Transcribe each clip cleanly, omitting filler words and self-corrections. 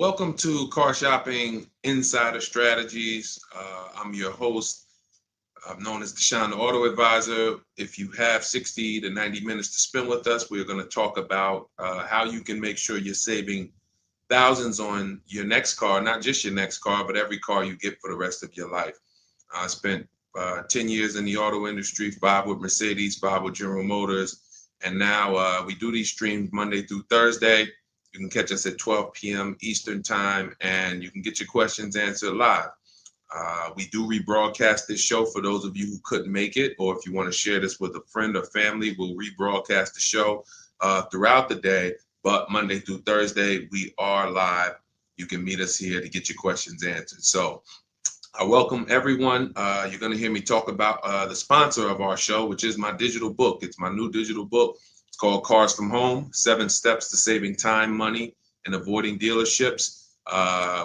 Welcome to Car Shopping Insider Strategies. I'm your host. I'm known as Deshone the Auto Advisor. If you have 60 to 90 minutes to spend with us, we're going to talk about how you can make sure you're saving thousands on your next car, not just your next car, but every car you get for the rest of your life. I spent 10 years in the auto industry, 5 with Mercedes, 5 with General Motors, and now we do these streams Monday through Thursday. You can catch us at 12 p.m. Eastern time, and you can get your questions answered live. We do rebroadcast this show for those of you who couldn't make it, or if you want to share this with a friend or family, we'll rebroadcast the show throughout the day. But Monday through Thursday, we are live. You can meet us here to get your questions answered. So I welcome everyone. You're going to hear me talk about the sponsor of our show, which is my digital book. It's my new digital book. It's called Cars from Home, 7 Steps to Saving Time, Money, and Avoiding Dealerships.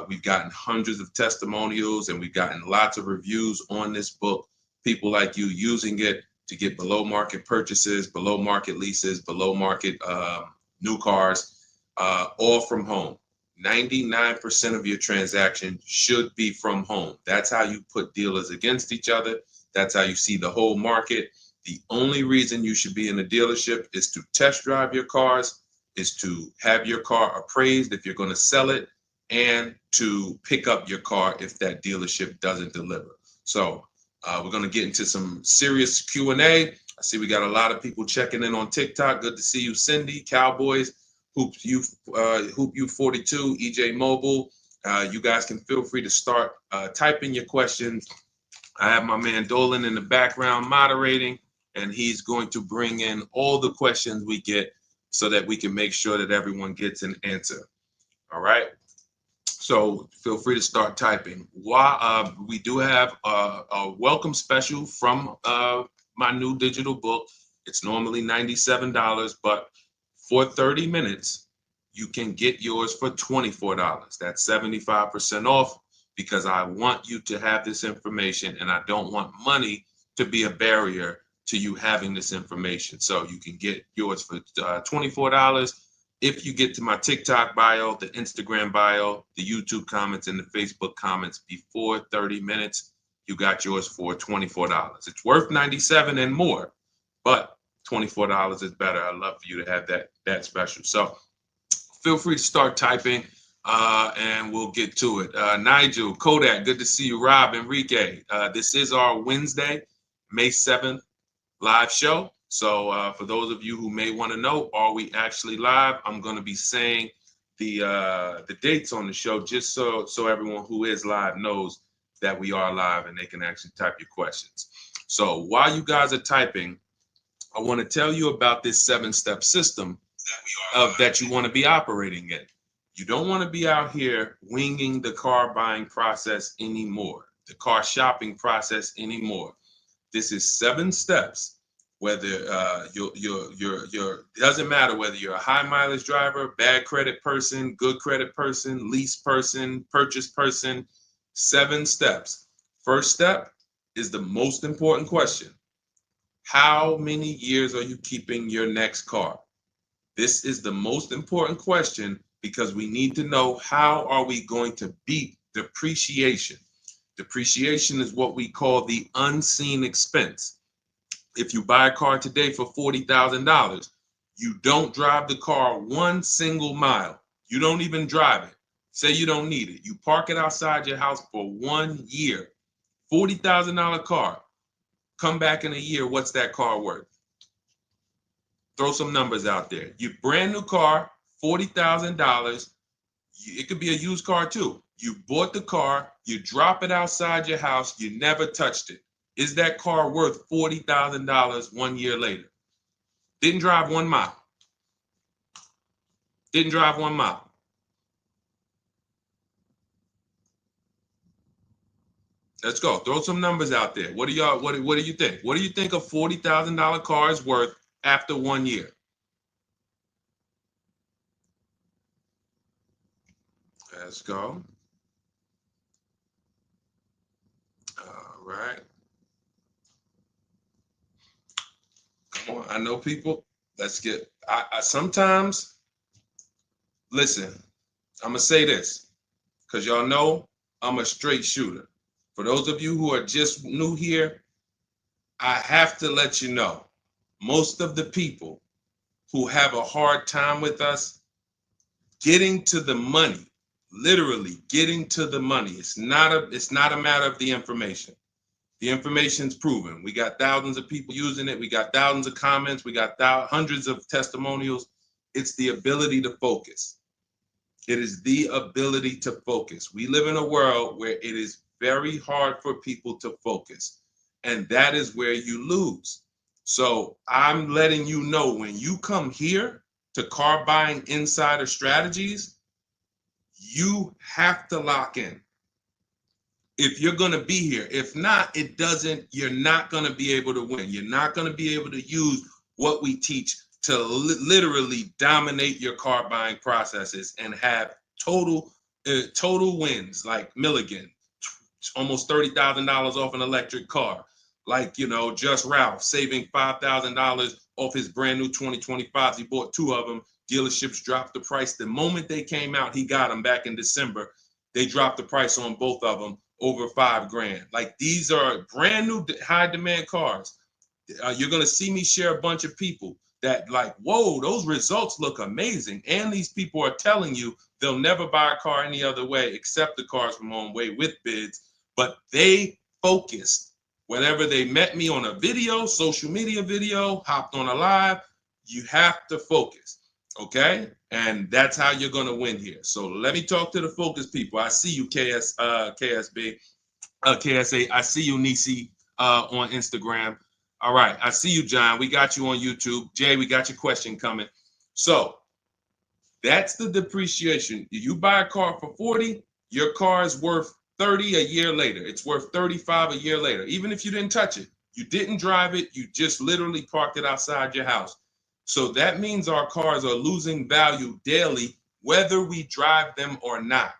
We've gotten hundreds of testimonials and we've gotten lots of reviews on this book. People like you using it to get below market purchases, below market leases, below market new cars, all from home. 99% of your transaction should be from home. That's how you put dealers against each other. That's how you see the whole market. The only reason you should be in a dealership is to test drive your cars, is to have your car appraised if you're going to sell it, and to pick up your car if that dealership doesn't deliver. So we're going to get into some serious Q&A. I see we got a lot of people checking in on TikTok. Good to see you, Cindy, Cowboys, Hoop U 42, EJ Mobile. You guys can feel free to start typing your questions. I have my man Dolan in the background moderating, and he's going to bring in all the questions we get so that we can make sure that everyone gets an answer. All right. So feel free to start typing. We do have a welcome special from my new digital book. It's normally $97, but for 30 minutes, you can get yours for $24. That's 75% off, because I want you to have this information and I don't want money to be a barrier to you having this information. So you can get yours for $24. If you get to my TikTok bio, the Instagram bio, the YouTube comments, and the Facebook comments before 30 minutes, you got yours for $24. It's worth $97 and more, but $24 is better. I'd love for you to have that special. So feel free to start typing and we'll get to it. Nigel, Kodak, good to see you. Rob, Enrique, this is our Wednesday, May 7th live show. So for those of you who may want to know, are we actually live? I'm going to be saying the dates on the show just so everyone who is live knows that we are live and they can actually type your questions. So while you guys are typing, I want to tell you about this 7-step system that you want to be operating in. You don't want to be out here winging the car buying process anymore, the car shopping process anymore. This is 7 steps. Whether doesn't matter whether you're a high mileage driver, bad credit person, good credit person, lease person, purchase person. 7 steps. First step is the most important question. How many years are you keeping your next car? This is the most important question because we need to know how are we going to beat depreciation. Depreciation is what we call the unseen expense. If you buy a car today for $40,000, you don't drive the car 1 single mile. You don't even drive it. Say you don't need it. You park it outside your house for 1 year. $40,000 car. Come back in a year, what's that car worth? Throw some numbers out there. Your brand new car, $40,000. It could be a used car too. You bought the car, you drop it outside your house, you never touched it. Is that car worth $40,000 1 year later? Didn't drive 1 mile. Didn't drive 1 mile. Let's go. Throw some numbers out there. What do you think? What do you think a $40,000 car is worth after 1 year? Let's go. All right. Come on. I know people. Let's get. I sometimes listen. I'm gonna say this. because y'all know I'm a straight shooter. For those of you who are just new here, I have to let you know, most of the people who have a hard time with us getting to the money, literally getting to the money. It's not a matter of the information. The information's proven. We got thousands of people using it. We got thousands of comments. We got hundreds of testimonials. It's the ability to focus. It is the ability to focus. We live in a world where it is very hard for people to focus, and that is where you lose. So I'm letting you know, when you come here to Car Buying Insider Strategies, you have to lock in. If you're going to be here, if not, you're not going to be able to win. You're not going to be able to use what we teach to literally dominate your car buying processes and have total wins, like Milligan, almost $30,000 off an electric car. Like, Just Ralph saving $5,000 off his brand new 2025s. He bought 2 of them. Dealerships dropped the price. The moment they came out, he got them back in December. They dropped the price on both of them over $5,000. Like, these are brand new high demand cars. You're going to see me share a bunch of people that like, whoa, those results look amazing. And these people are telling you they'll never buy a car any other way except the Cars from Home way with bids. But they focused. Whenever they met me on a video, social media video, hopped on a live, you have to focus. Okay? And that's how you're going to win here. So let me talk to the focus people. I see you, KSA. I see you, Nisi, on Instagram. All right. I see you, John. We got you on YouTube. Jay, we got your question coming. So that's the depreciation. You buy a car for 40, your car is worth 30 a year later. It's worth 35 a year later. Even if you didn't touch it, you didn't drive it, you just literally parked it outside your house. So that means our cars are losing value daily, whether we drive them or not.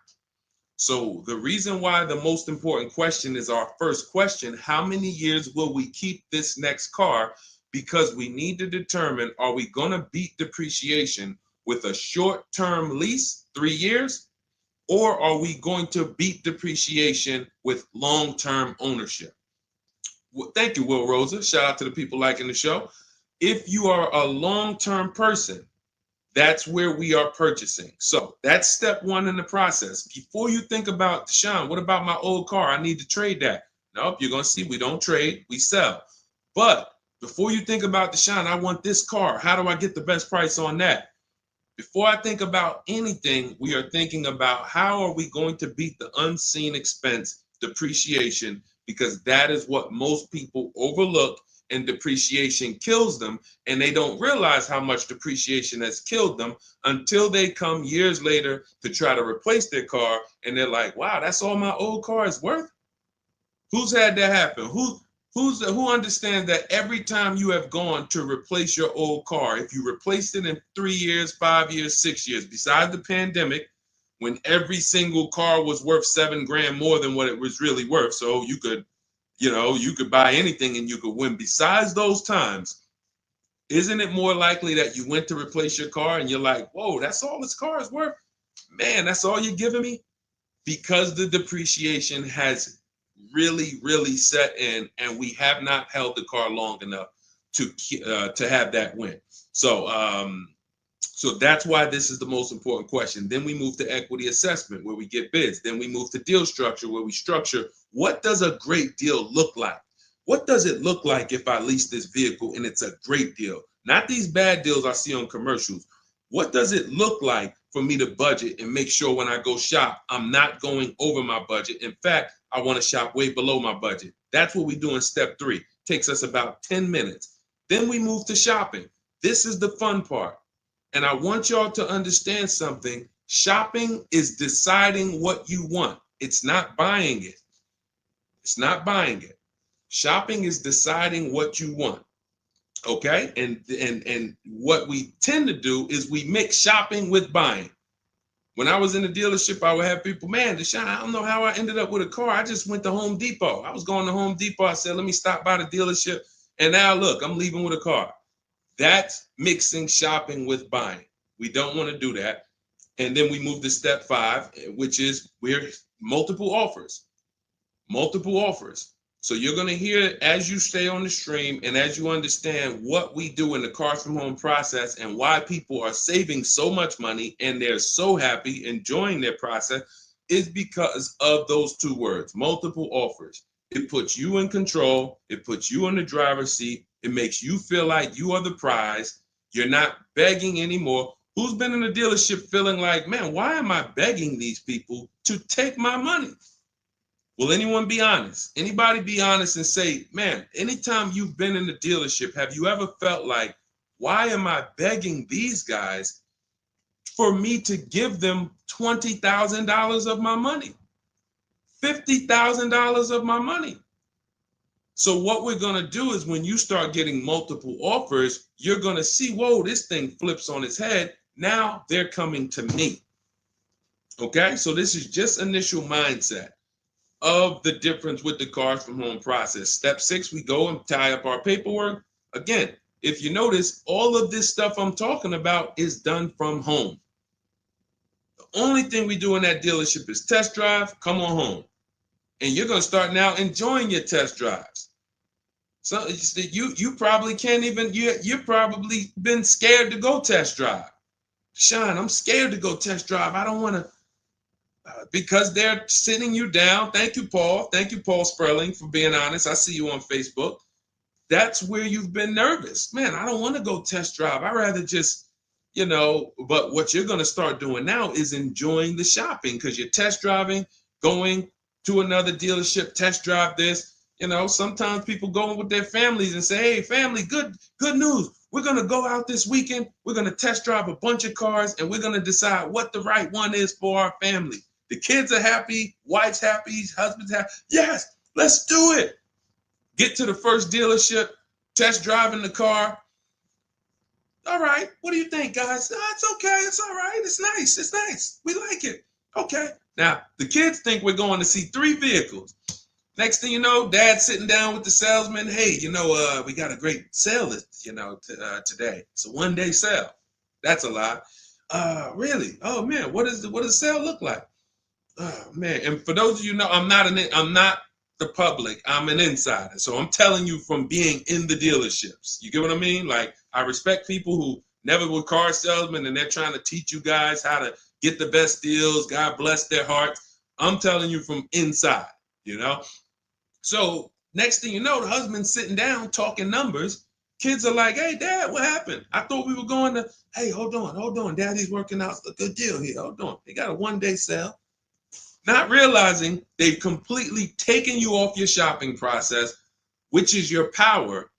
So the reason why the most important question is our first question: how many years will we keep this next car? Because we need to determine, are we going to beat depreciation with a short-term lease, 3 years, or are we going to beat depreciation with long-term ownership? Well, thank you, Will Rosa. Shout out to the people liking the show. If you are a long-term person, that's where we are purchasing. So that's step 1 in the process. Before you think about, Deshaun, what about my old car? I need to trade that. Nope, you're going to see we don't trade, we sell. But before you think about, Deshaun, I want this car. How do I get the best price on that? Before I think about anything, we are thinking about how are we going to beat the unseen expense, depreciation, because that is what most people overlook, and depreciation kills them, and they don't realize how much depreciation has killed them until they come years later to try to replace their car, and they're like, wow, that's all my old car is worth? Who's had that happen? Who understands that every time you have gone to replace your old car, if you replaced it in 3 years, 5 years, 6 years, besides the pandemic, when every single car was worth $7,000 more than what it was really worth, so you could buy anything and you could win. Besides those times, isn't it more likely that you went to replace your car and you're like, whoa, that's all this car is worth? Man, that's all you're giving me? Because the depreciation has really, really set in, and we have not held the car long enough to have that win. So that's why this is the most important question. Then we move to equity assessment, where we get bids. Then we move to deal structure, where we structure, what does a great deal look like? What does it look like if I lease this vehicle and it's a great deal? Not these bad deals I see on commercials. What does it look like for me to budget and make sure when I go shop, I'm not going over my budget? In fact, I want to shop way below my budget. That's what we do in step 3. Takes us about 10 minutes. Then we move to shopping. This is the fun part. And I want y'all to understand something. Shopping is deciding what you want. It's not buying it. It's not buying it. Shopping is deciding what you want. Okay? And what we tend to do is we mix shopping with buying. When I was in the dealership, I would have people, man, Deshaun, I don't know how I ended up with a car. I just went to Home Depot. I was going to Home Depot. I said, let me stop by the dealership. And now look, I'm leaving with a car. That's mixing shopping with buying. We don't want to do that. And then we move to step 5, which is we're multiple offers. Multiple offers. So you're going to hear as you stay on the stream and as you understand what we do in the Cars from Home process and why people are saving so much money and they're so happy enjoying their process is because of those 2 words, multiple offers. It puts you in control. It puts you in the driver's seat. It makes you feel like you are the prize. You're not begging anymore. Who's been in a dealership feeling like, man, why am I begging these people to take my money? Will anyone be honest? Anybody be honest and say, man, anytime you've been in the dealership, have you ever felt like, why am I begging these guys for me to give them $20,000 of my money, $50,000 of my money? So what we're going to do is when you start getting multiple offers, you're going to see, whoa, this thing flips on its head. Now they're coming to me. Okay, so this is just initial mindset of the difference with the Cars from Home process. Step 6, we go and tie up our paperwork. Again, if you notice, all of this stuff I'm talking about is done from home. The only thing we do in that dealership is test drive, come on home. And you're going to start now enjoying your test drives. So you probably can't even, you're probably been scared to go test drive. Sean, I'm scared to go test drive. I don't want to, because they're sitting you down. Thank you, Paul. Thank you, Paul Sperling, for being honest. I see you on Facebook. That's where you've been nervous. Man, I don't want to go test drive. I'd rather just, but what you're going to start doing now is enjoying the shopping because you're test driving, going to another dealership, test drive this. Sometimes people go with their families and say, hey, family, good news. We're going to go out this weekend. We're going to test drive a bunch of cars and we're going to decide what the right one is for our family. The kids are happy, wife's happy, husband's happy. Yes, let's do it. Get to the first dealership, test driving the car. All right, what do you think, guys? Oh, it's okay, it's all right, it's nice, we like it. Okay, now the kids think we're going to see 3 vehicles. Next thing you know, Dad's sitting down with the salesman. Hey, we got a great sale, today. It's a 1-day sale. That's a lie. Really? Oh man, what does the sale look like? Oh man, and for those of you who know, I'm not the public. I'm an insider, so I'm telling you from being in the dealerships. You get what I mean? Like I respect people who never were car salesmen, and they're trying to teach you guys how to get the best deals. God bless their hearts. I'm telling you from inside. So next thing you know, the husband's sitting down talking numbers. Kids are like, hey, Dad, what happened? I thought we were going to, hey, hold on. Daddy's working out a good deal here. Hold on. They got a 1-day sale. Not realizing they've completely taken you off your shopping process, which is your power,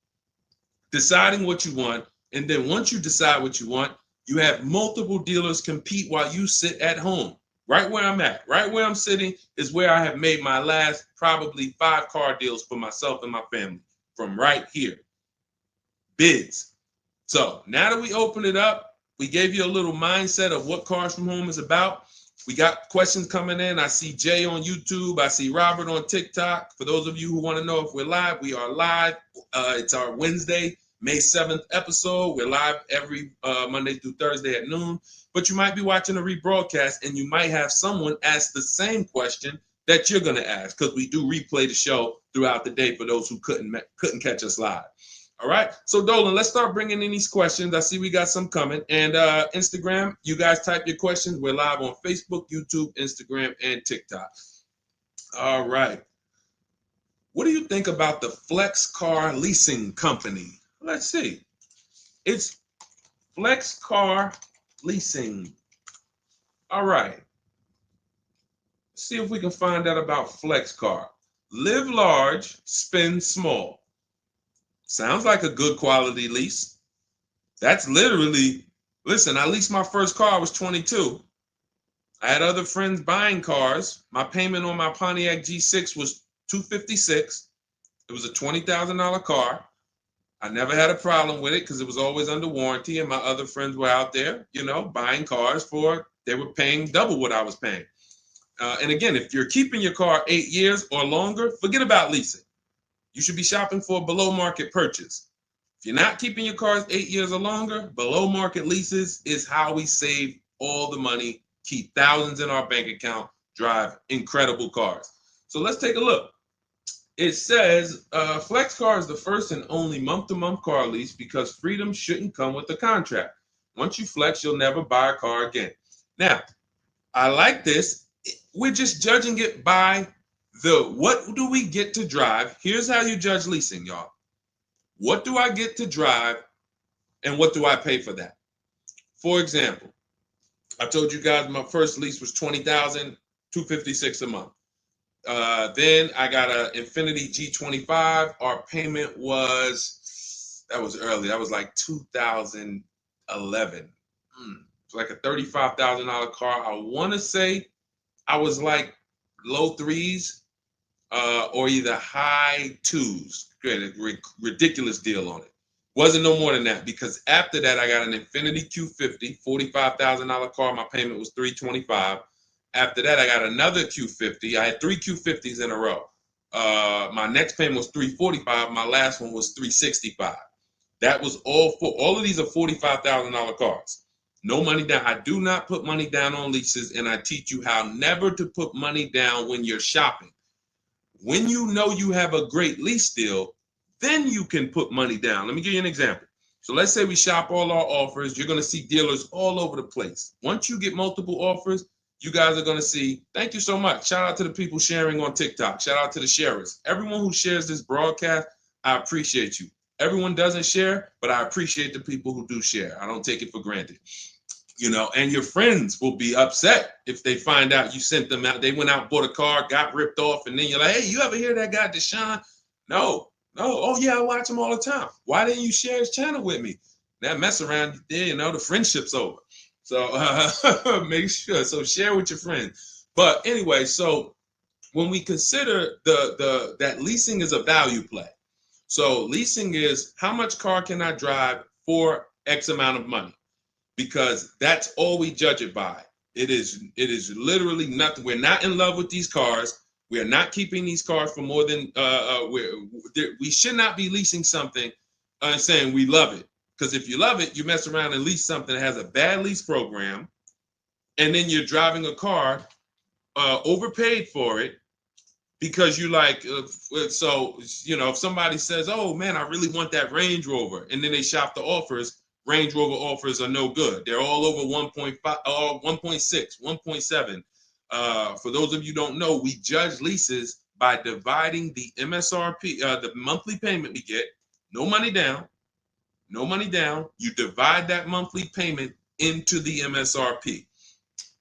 deciding what you want. And then once you decide what you want, you have multiple dealers compete while you sit at home. Right where I'm at, right where I'm sitting is where I have made my last probably 5 car deals for myself and my family from right here. Bids. So now that we open it up, we gave you a little mindset of what Cars from Home is about. We got questions coming in. I see Jay on YouTube. I see Robert on TikTok. For those of you who want to know if we're live, we are live. It's our Wednesday, May 7th episode. We're live every Monday through Thursday at noon. But you might be watching a rebroadcast and you might have someone ask the same question that you're going to ask because we do replay the show throughout the day for those who couldn't catch us live. All right. So Dolan, let's start bringing in these questions. I see we got some coming. And Instagram, you guys type your questions. We're live on Facebook, YouTube, Instagram, and TikTok. All right. What do you think about the Flex Car Leasing Company? Let's see. It's Flex Car Leasing. All right. Let's see if we can find out about Flex Car. Live large, spend small. Sounds like a good quality lease. That's literally, listen, I leased my first car, I was 22. I had other friends buying cars. My payment on my Pontiac G6 was $256. It was a $20,000 car. I never had a problem with it because it was always under warranty, and my other friends were out there, buying cars they were paying double what I was paying. And again, if you're keeping your car 8 years or longer, forget about leasing. You should be shopping for a below market purchase. If you're not keeping your cars 8 years or longer, below market leases is how we save all the money keep thousands in our bank account, drive incredible cars. So let's take a look. It says Flex Car is the first and only month-to-month car lease because freedom shouldn't come with a contract. Once you flex, you'll never buy a car again. Now, I like this. We're just judging it by what do we get to drive? Here's how you judge leasing, y'all. What do I get to drive and what do I pay for that? For example, I told you guys my first lease was $20,256 a month. Then I got an Infiniti G25. Our payment that was early. That was like 2011. It's like a $35,000 car. I want to say I was like low threes or either high twos. Ridiculous deal on it. Wasn't no more than that because after that I got an Infiniti Q50, $45,000 car. My payment was $325. After that, I got another Q50. I had 3 Q50s in a row. My next payment was $345. My last one was $365. That was all of these are $45,000 cars. No money down. I do not put money down on leases, and I teach you how never to put money down when you're shopping. When you know you have a great lease deal, then you can put money down. Let me give you an example. So let's say we shop all our offers. You're going to see dealers all over the place. Once you get multiple offers, you guys are going to see, thank you so much. Shout out to the people sharing on TikTok. Shout out to the sharers. Everyone who shares this broadcast, I appreciate you. Everyone doesn't share, but I appreciate the people who do share. I don't take it for granted. You know, and your friends will be upset if they find out you sent them out. They went out, bought a car, got ripped off, and then you're like, hey, you ever hear that guy, Deshone? No. Oh, yeah, I watch him all the time. Why didn't you share his channel with me? That mess around there, you know, the friendship's over. So make sure. So share with your friends. But anyway, so when we consider that leasing is a value play. So leasing is how much car can I drive for X amount of money? Because that's all we judge it by. It is literally nothing. We're not in love with these cars. We are not keeping these cars for more than we should not be leasing something and saying we love it. Because if you love it, you mess around and lease something that has a bad lease program, and then you're driving a car overpaid for it because you like. So you know, if somebody says, "Oh man, I really want that Range Rover," and then they shop the offers, Range Rover offers are no good. They're all over 1.5, 1.6, 1.7. For those of you who don't know, we judge leases by dividing the MSRP, the monthly payment we get, no money down. No money down, you divide that monthly payment into the MSRP.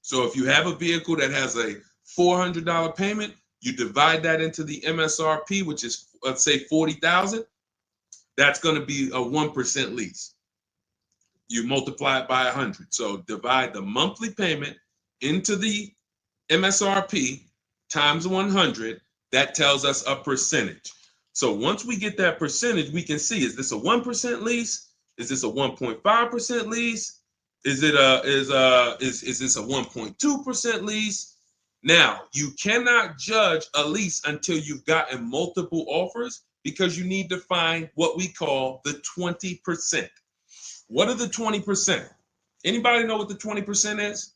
So if you have a vehicle that has a $400 payment, you divide that into the MSRP, which is, let's say, $40,000. That's going to be a 1% lease. You multiply it by 100. So divide the monthly payment into the MSRP times 100. That tells us a percentage. So once we get that percentage, we can see, is this a 1% lease? Is this a 1.5% lease? Is this a 1.2% lease? Now, you cannot judge a lease until you've gotten multiple offers because you need to find what we call the 20%. What are the 20%? Anybody know what the 20% is?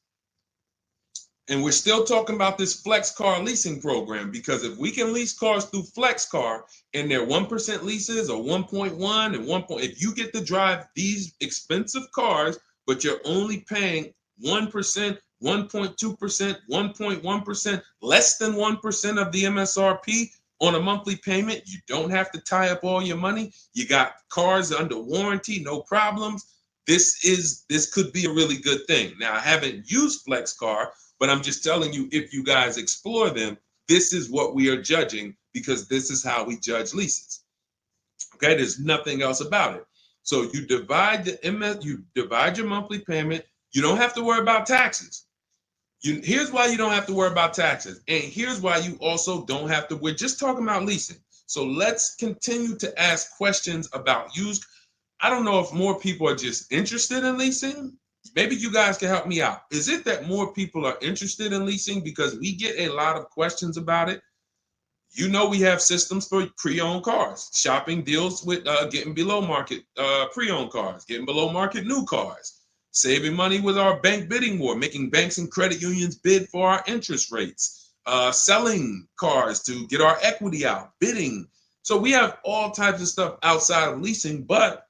And we're still talking about this Flex Car leasing program because if we can lease cars through Flex Car and they're 1% leases or 1.1 and 1. If you get to drive these expensive cars, but you're only paying 1%, 1.2%, 1.1%, less than 1% of the MSRP on a monthly payment, you don't have to tie up all your money. You got cars under warranty, no problems. This could be a really good thing. Now, I haven't used Flex Car, but I'm just telling you, if you guys explore them, this is what we are judging because this is how we judge leases. Okay, there's nothing else about it. So you divide your monthly payment. You don't have to worry about taxes. Here's why you don't have to worry about taxes. And here's why you also don't have to. We're just talking about leasing. So let's continue to ask questions about used. I don't know if more people are just interested in leasing. Maybe you guys can help me out. Is it that more people are interested in leasing because we get a lot of questions about it? You know, we have systems for pre-owned cars. Shopping deals with getting below market pre-owned cars, getting below market new cars. saving money with our bank bidding war, making banks and credit unions bid for our interest rates, selling cars to get our equity out, bidding. So we have all types of stuff outside of leasing, but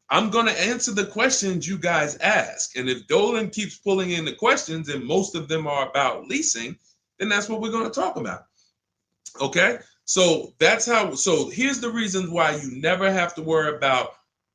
I'm going to answer the questions you guys ask. And if Dolan keeps pulling in the questions, and most of them are about leasing, then that's what we're going to talk about. Okay? So that's how, so here's the reasons why you never have to worry about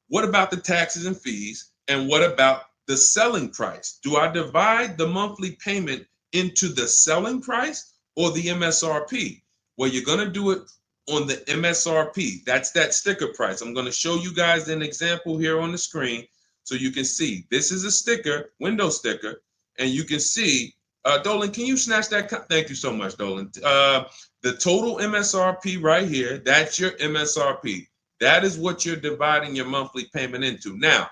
what about the taxes and fees and what about the selling price? Do I divide the monthly payment into the selling price or the MSRP? Well, you're going to do it on the MSRP. That's that sticker price. I'm going to show you guys an example here on the screen so you can see. This is a sticker, window sticker, and you can see, Dolan, can you snatch that? Thank you so much, Dolan. The total MSRP right here, that's your MSRP. That is what you're dividing your monthly payment into. Now,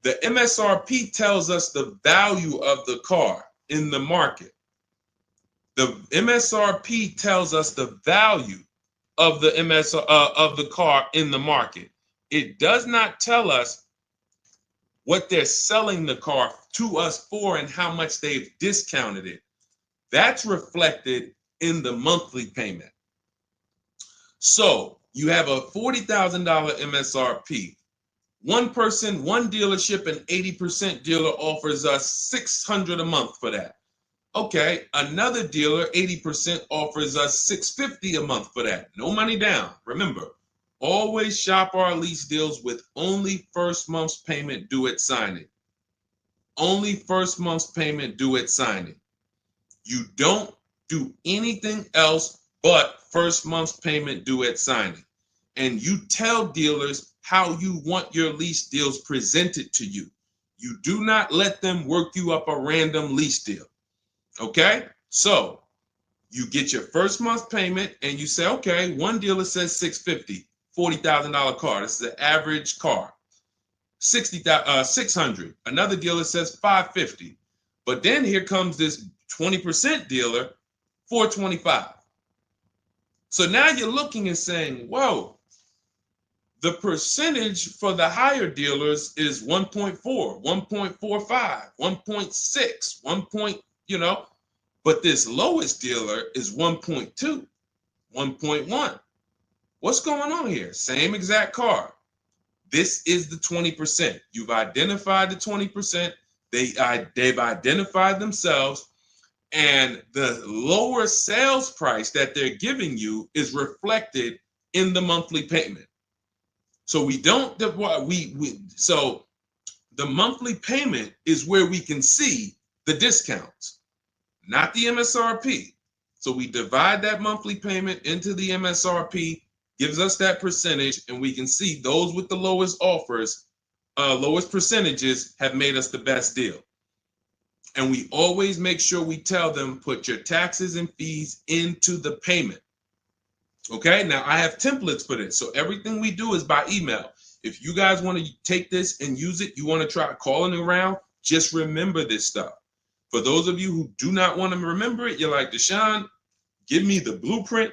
the MSRP tells us the value of the car in the market. The MSRP tells us the value of the of the car in the market. It does not tell us what they're selling the car to us for and how much they've discounted it. That's reflected in the monthly payment. So you have a $40,000 MSRP. One person, one dealership, an 80% dealer offers us $600 a month for that. Okay, another dealer, 80% offers us $650 a month for that. No money down. Remember, always shop our lease deals with only first month's payment due at signing. Only first month's payment due at signing. You don't do anything else but first month's payment due at signing. And you tell dealers how you want your lease deals presented to you. You do not let them work you up a random lease deal. Okay, so you get your first month payment and you say, okay, one dealer says $650, $40,000 car. This is an average car. $600. Another dealer says $550. But then here comes this 20% dealer, $425. So now you're looking and saying, whoa, the percentage for the higher dealers is 1.4, 1.45, 1.6, 1. But this lowest dealer is 1.2, 1.1. What's going on here? Same exact car. This is the 20%. You've identified the 20%. They've identified themselves, and the lower sales price that they're giving you is reflected in the monthly payment. So so the monthly payment is where we can see the discounts, not the MSRP. So we divide that monthly payment into the MSRP, gives us that percentage, and we can see those with the lowest offers, lowest percentages have made us the best deal. And we always make sure we tell them, put your taxes and fees into the payment. Okay, now I have templates for this. So everything we do is by email. If you guys want to take this and use it, you want to try calling around, just remember this stuff. For those of you who do not want to remember it, you're like, Deshone, give me the blueprint,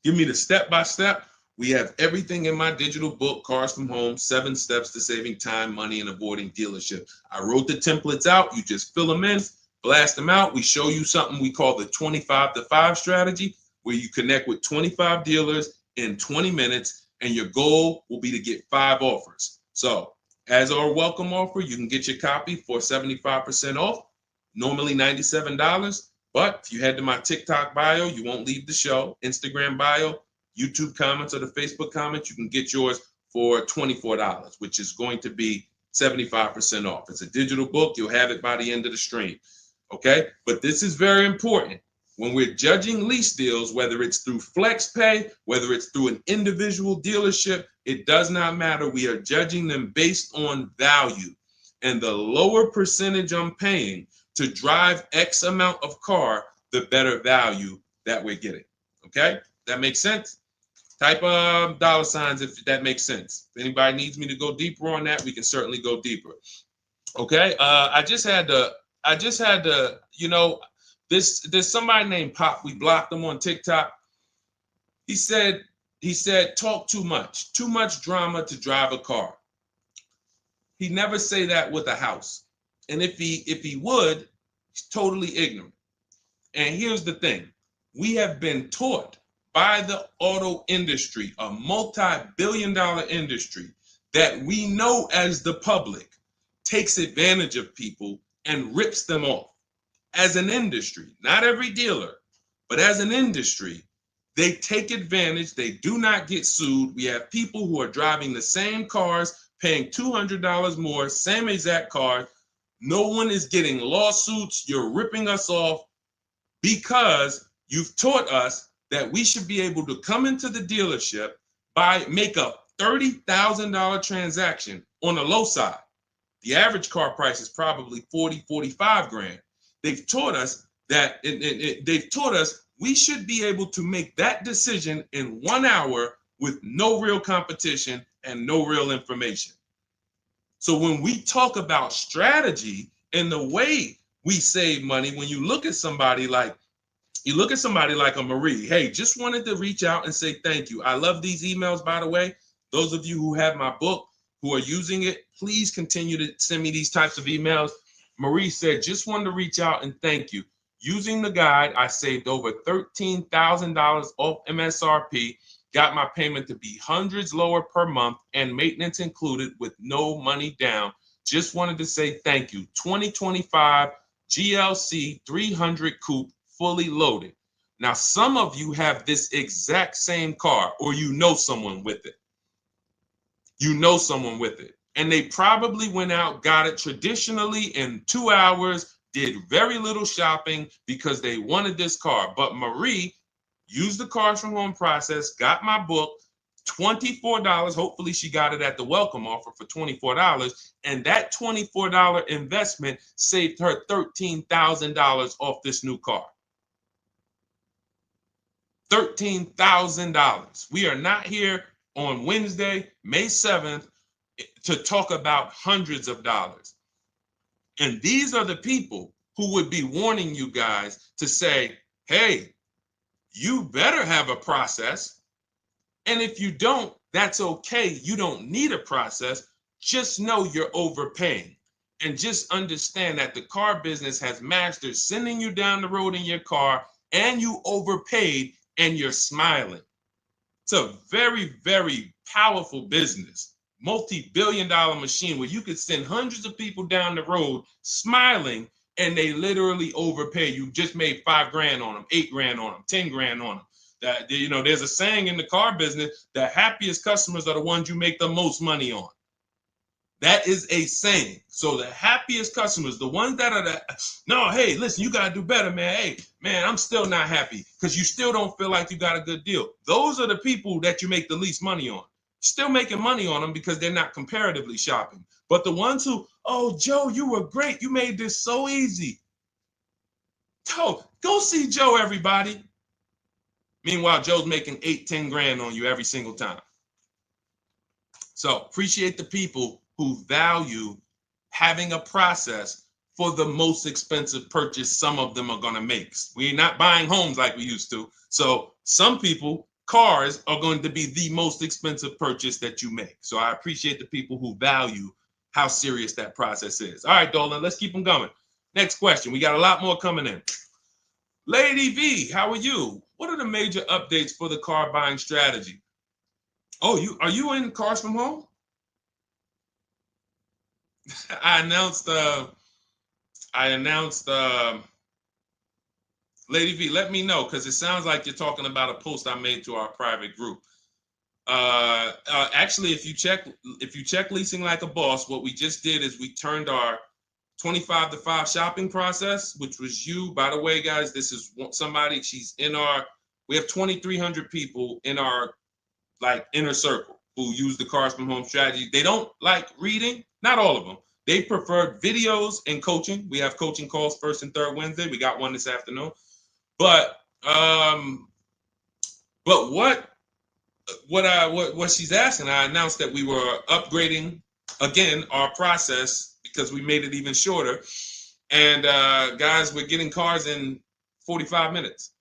give me the step-by-step. We have everything in my digital book, Cars from Home, 7 Steps to Saving Time, Money, and Avoiding Dealership. I wrote the templates out. You just fill them in, blast them out. We show you something we call the 25-to-5 strategy, where you connect with 25 dealers in 20 minutes, and your goal will be to get 5 offers. So as our welcome offer, you can get your copy for 75% off, normally $97. But if you head to my TikTok bio, you won't leave the show, Instagram bio, YouTube comments, or the Facebook comments, you can get yours for $24, which is going to be 75% off. It's a digital book. You'll have it by the end of the stream. Okay? But this is very important. When we're judging lease deals, whether it's through FlexPay, whether it's through an individual dealership, it does not matter. We are judging them based on value. And the lower percentage I'm paying to drive X amount of car, the better value that we're getting. Okay? That makes sense? Type $signs if that makes sense. If anybody needs me to go deeper on that, we can certainly go deeper. Okay? I just had to, there's somebody named Pop. We blocked him on TikTok. He said, talk too much drama to drive a car. He never say that with a house. And if he would, he's totally ignorant. And here's the thing. We have been taught by the auto industry, a multi-billion-dollar industry, that we know as the public takes advantage of people and rips them off. As an industry, not every dealer, but as an industry, they take advantage. They do not get sued. We have people who are driving the same cars, paying $200 more, same exact car. No one is getting lawsuits. You're ripping us off because you've taught us that we should be able to come into the dealership, make a $30,000 transaction on the low side. The average car price is probably 40, 45 grand. They've taught us that they've taught us we should be able to make that decision in 1 hour with no real competition and no real information. So when we talk about strategy and the way we save money, when you look at somebody like a Marie, hey, just wanted to reach out and say thank you. I love these emails, by the way. Those of you who have my book, who are using it, please continue to send me these types of emails. Marie said, just wanted to reach out and thank you. Using the guide, I saved over $13,000 off MSRP, got my payment to be hundreds lower per month and maintenance included with no money down. Just wanted to say thank you. 2025 GLC 300 coupe, fully loaded. Now, some of you have this exact same car, or you know someone with it. You know someone with it. And they probably went out, got it traditionally in 2 hours, did very little shopping because they wanted this car. But Marie used the cars from home process, got my book, $24. Hopefully she got it at the welcome offer for $24. And that $24 investment saved her $13,000 off this new car. $13,000. We are not here on Wednesday, May 7th, to talk about hundreds of dollars. And these are the people who would be warning you guys to say, hey, you better have a process. And if you don't, that's okay. You don't need a process. Just know you're overpaying. And just understand that the car business has mastered sending you down the road in your car and you overpaid and you're smiling. It's a very, very powerful business, multi-billion-dollar machine where you could send hundreds of people down the road smiling and they literally overpay. You just made 5 grand on them, 8 grand on them, 10 grand on them. That, you know, there's a saying in the car business, the happiest customers are the ones you make the most money on. That is a saying. So the happiest customers, the ones that are no, hey, listen, you got to do better, man. Hey, man, I'm still not happy because you still don't feel like you got a good deal. Those are the people that you make the least money on. Still making money on them because they're not comparatively shopping. But the ones who, oh, Joe, you were great. You made this so easy. Go see Joe, everybody. Meanwhile, Joe's making 8, 10 grand on you every single time. So appreciate the people who value having a process for the most expensive purchase some of them are going to make. We're not buying homes like we used to. So some people, cars are going to be the most expensive purchase that you make. So I appreciate the people who value how serious that process is. All right, Dolan, let's keep them going. Next question. We got a lot more coming in. Lady V, how are you? What are the major updates for the car buying strategy? Oh, are you in Cars from Home? I announced Lady V, let me know, because it sounds like you're talking about a post I made to our private group. Actually, if you check Leasing Like a Boss, what we just did is we turned our 25 to 5 shopping process, which was you. By the way, guys, this is somebody, we have 2,300 people in our inner circle who use the Cars from Home strategy. They don't like reading, not all of them. They prefer videos and coaching. We have coaching calls first and third Wednesday. We got one this afternoon. But what she's asking, I announced that we were upgrading again our process because we made it even shorter. And guys, we're getting cars in 45 minutes.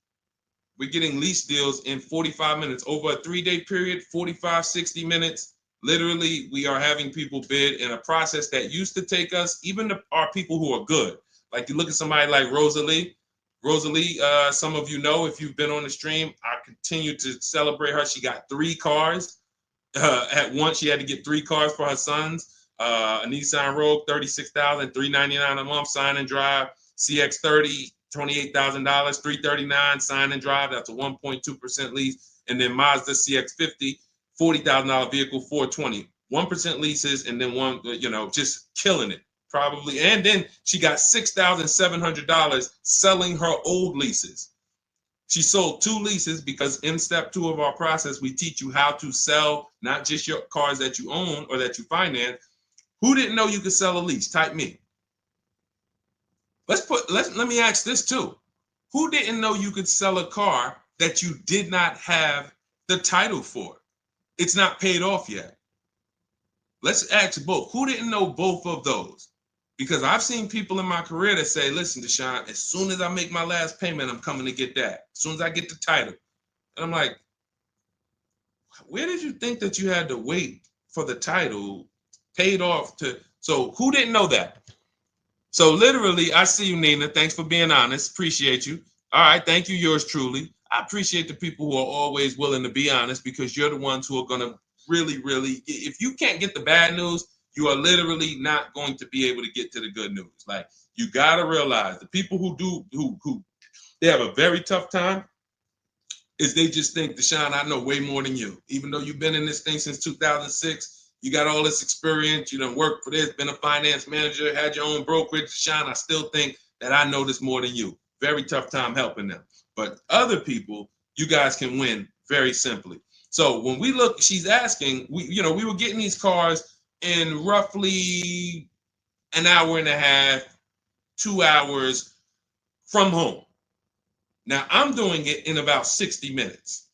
We're getting lease deals in 45 minutes over a 3-day period, 45, 60 minutes. Literally, we are having people bid in a process that used to take us, even our people who are good. Like you look at somebody like Rosalie. Rosalie, some of you know if you've been on the stream, I continue to celebrate her. She got 3 cars. At once, she had to get 3 cars for her sons. A Nissan Rogue, $36,399 a month, sign and drive. CX-30, $28,000, $339 sign and drive. That's a 1.2% lease. And then Mazda CX-50, $40,000 vehicle, $420. 1% leases, and then one, just killing it. Probably. And then she got $6,700 selling her old leases. She sold 2 leases because in step 2 of our process, we teach you how to sell not just your cars that you own or that you finance. Who didn't know you could sell a lease? Type me. Let me ask this too. Who didn't know you could sell a car that you did not have the title for? It's not paid off yet. Let's ask both. Who didn't know both of those? Because I've seen people in my career that say, listen, Deshone, as soon as I make my last payment, I'm coming to get that. As soon as I get the title. And I'm like, where did you think that you had to wait for the title paid off to? So who didn't know that? So literally, I see you, Nina. Thanks for being honest. Appreciate you. All right. Thank you, yours truly. I appreciate the people who are always willing to be honest, because you're the ones who are going to really, if you can't get the bad news, you are literally not going to be able to get to the good news. Like, you got to realize the people who they have a very tough time is they just think, Deshone, I know way more than you. Even though you've been in this thing since 2006, you got all this experience, you done worked for this, been a finance manager, had your own brokerage. Deshone, I still think that I know this more than you. Very tough time helping them. But other people, you guys can win very simply. So when we look, she's asking, we were getting these cars in roughly an hour and a half, 2 hours from home. Now I'm doing it in about 60 minutes,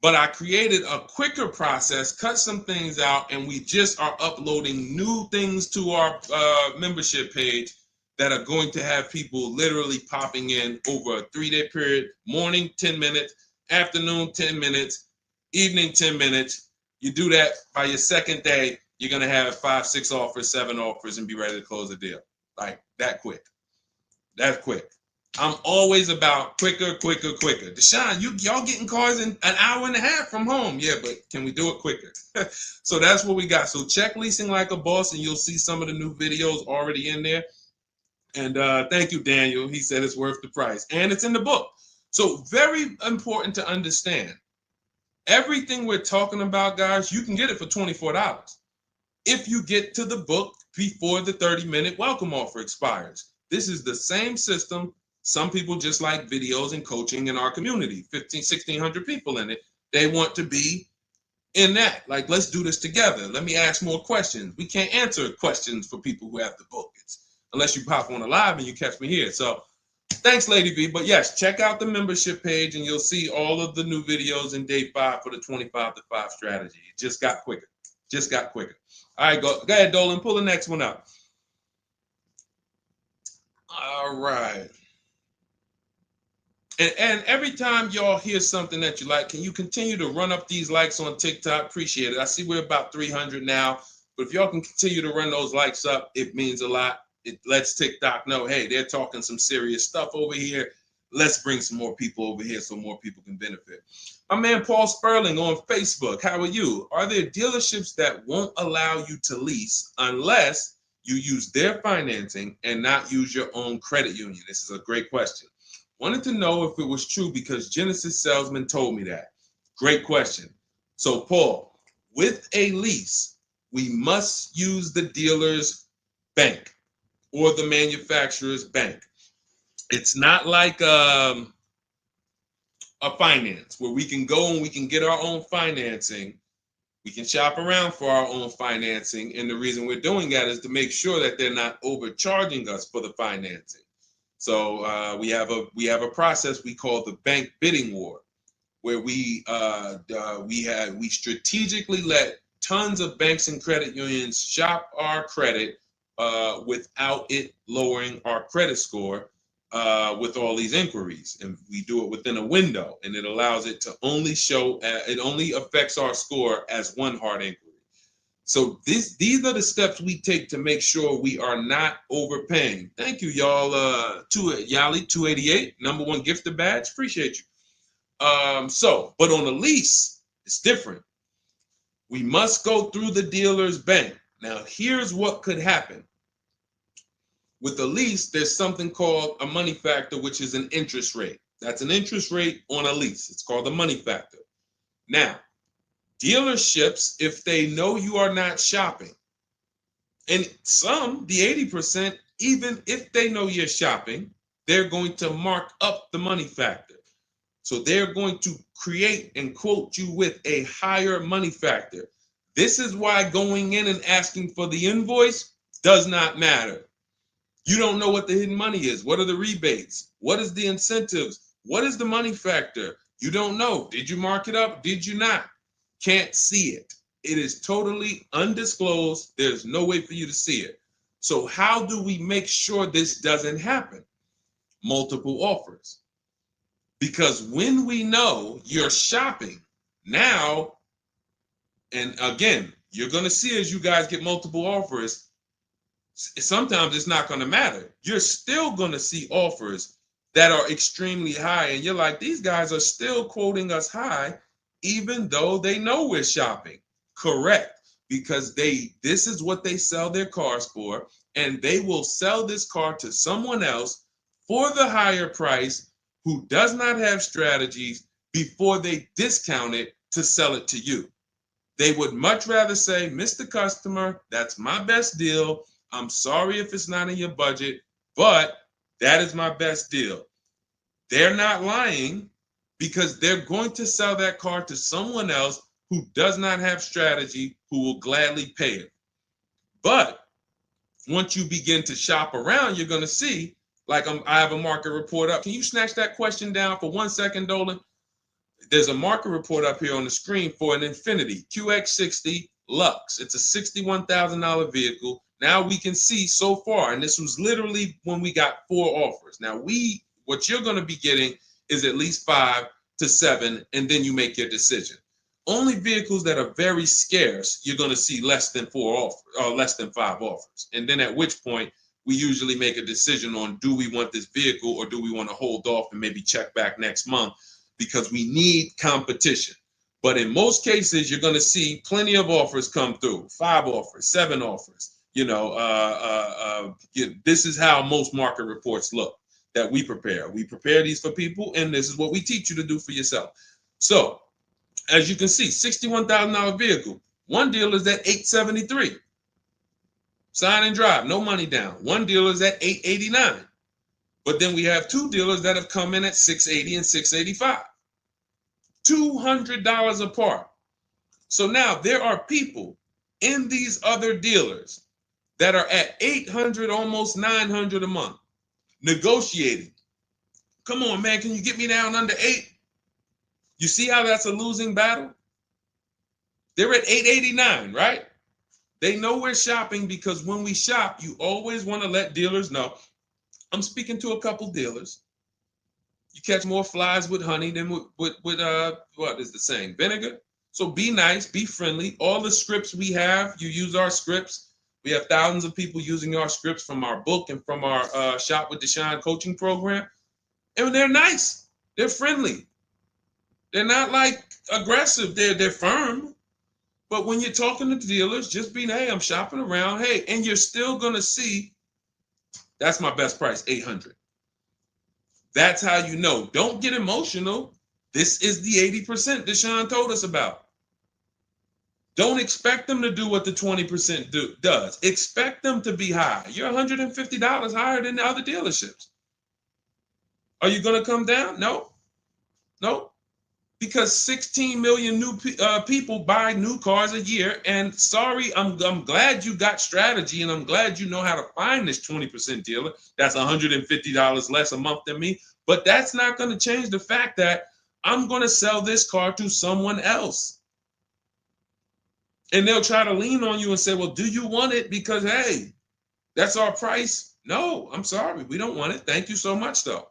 but I created a quicker process, cut some things out, and we just are uploading new things to our membership page that are going to have people literally popping in over a 3-day period. Morning, 10 minutes, afternoon, 10 minutes, evening, 10 minutes. You do that by your second day, you're going to have 5, 6 offers, 7 offers, and be ready to close the deal. Like that quick. That's quick. I'm always about quicker. Deshone, y'all getting cars in an hour and a half from home. Yeah, but can we do it quicker? So that's what we got. So check Leasing Like a Boss, and you'll see some of the new videos already in there. And thank you, Daniel. He said it's worth the price. And it's in the book. So very important to understand. Everything we're talking about, guys, you can get it for $24 if you get to the book before the 30-minute welcome offer expires. This is the same system. Some people just like videos and coaching in our community, 1,600 people in it. They want to be in that. Like, let's do this together. Let me ask more questions. We can't answer questions for people who have the book. Unless you pop on a live and you catch me here. So thanks, Lady V. But yes, check out the membership page and you'll see all of the new videos in day 5 for the 25 to 5 strategy. It just got quicker. All right, go ahead, Dolan. Pull the next one up. All right. And every time y'all hear something that you like, can you continue to run up these likes on TikTok? Appreciate it. I see we're about 300 now. But if y'all can continue to run those likes up, it means a lot. It lets TikTok know, hey, they're talking some serious stuff over here. Let's bring some more people over here so more people can benefit. My man Paul Sperling on Facebook. How are you? Are there dealerships that won't allow you to lease unless you use their financing and not use your own credit union? This is a great question. Wanted to know if it was true because Genesis Salesman told me that. Great question. So Paul, with a lease, we must use the dealer's bank or the manufacturer's bank. It's not like a finance where we can go and we can get our own financing. We can shop around for our own financing. And the reason we're doing that is to make sure that they're not overcharging us for the financing. So we have a process we call the bank bidding war, where we strategically let tons of banks and credit unions shop our credit without it lowering our credit score with all these inquiries. And we do it within a window, and it allows it to only show, it only affects our score as one hard inquiry. So these are the steps we take to make sure we are not overpaying. Thank you, y'all. Yali 288, #1 gifted badge. Appreciate you. But on a lease, it's different. We must go through the dealer's bank. Now, here's what could happen. With a lease, there's something called a money factor, which is an interest rate. That's an interest rate on a lease. It's called the money factor. Now, dealerships, if they know you are not shopping, and some, the 80%, even if they know you're shopping, they're going to mark up the money factor. So they're going to create and quote you with a higher money factor. This is why going in and asking for the invoice does not matter. You don't know what the hidden money is. What are the rebates? What is the incentives? What is the money factor? You don't know. Did you mark it up? Did you not? Can't see it. It is totally undisclosed. There's no way for you to see it. So how do we make sure this doesn't happen? Multiple offers. Because when we know you're shopping now, and again, you're going to see as you guys get multiple offers, sometimes it's not going to matter. You're still going to see offers that are extremely high. And you're like, these guys are still quoting us high, even though they know we're shopping. Correct. Because this is what they sell their cars for. And they will sell this car to someone else for the higher price who does not have strategies before they discount it to sell it to you. They would much rather say, Mr. Customer, that's my best deal. I'm sorry if it's not in your budget, but that is my best deal. They're not lying because they're going to sell that car to someone else who does not have strategy, who will gladly pay it. But once you begin to shop around, you're going to see, like I have a market report up. Can you snatch that question down for 1 second, Dolan? There's a market report up here on the screen for an Infiniti QX60 Lux. It's a $61,000 vehicle. Now we can see so far, and this was literally when we got 4 offers. Now what you're going to be getting is at least 5 to 7, and then you make your decision. Only vehicles that are very scarce, you're going to see less than 4 offers or less than 5 offers. And then at which point we usually make a decision on, do we want this vehicle or do we want to hold off and maybe check back next month, because we need competition. But in most cases, you're going to see plenty of offers come through, 5 offers, 7 offers. This is how most market reports look that we prepare. We prepare these for people, and this is what we teach you to do for yourself. So, as you can see, $61,000 vehicle. One dealer is at $873. Sign and drive, no money down. One dealer is at $889. But then we have 2 dealers that have come in at $680 and $685. $200 apart. So now there are people in these other dealers that are at $800, almost $900 a month, negotiating. Come on, man, can you get me down under 8? You see how that's a losing battle? They're at $889, right? They know we're shopping, because when we shop, you always want to let dealers know. I'm speaking to a couple dealers. You catch more flies with honey than with what is the saying? Vinegar. So be nice, be friendly. All the scripts we have, you use our scripts. We have thousands of people using our scripts from our book and from our Shop with Deshone coaching program. And they're nice. They're friendly. They're not like aggressive. They're firm. But when you're talking to dealers, just be, hey, I'm shopping around. Hey, and you're still going to see, that's my best price, $800. That's how you know. Don't get emotional. This is the 80% Deshone told us about. Don't expect them to do what the 20% does. Expect them to be high. You're $150 higher than the other dealerships. Are you going to come down? No. Because 16 million new people buy new cars a year. And sorry, I'm glad you got strategy, and I'm glad you know how to find this 20% dealer that's $150 less a month than me. But that's not going to change the fact that I'm going to sell this car to someone else. And they'll try to lean on you and say, well, do you want it? Because, hey, that's our price. No, I'm sorry. We don't want it. Thank you so much, though.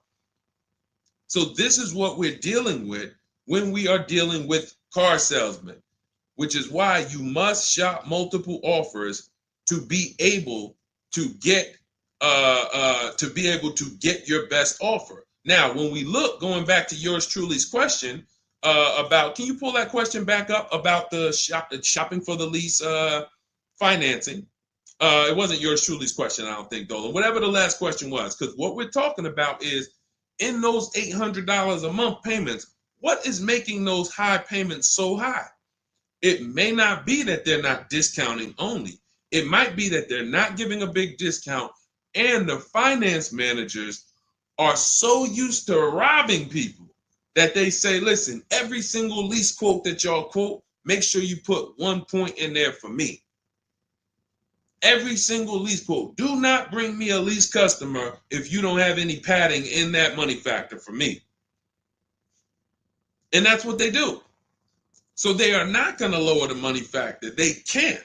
So this is what we're dealing with when we are dealing with car salesmen. which is why you must shop multiple offers to be able to get your best offer. Now, when we look, going back to yours truly's question about, can you pull that question back up about the shopping for the lease financing? It wasn't yours truly's question, I don't think, Dolan. Whatever the last question was, because what we're talking about is in those $800 a month payments, what is making those high payments so high? It may not be that they're not discounting only. It might be that they're not giving a big discount, and the finance managers are so used to robbing people that they say, listen, every single lease quote that y'all quote, make sure you put 1 point in there for me. Every single lease quote. Do not bring me a lease customer if you don't have any padding in that money factor for me. And that's what they do. So they are not going to lower the money factor. They can't.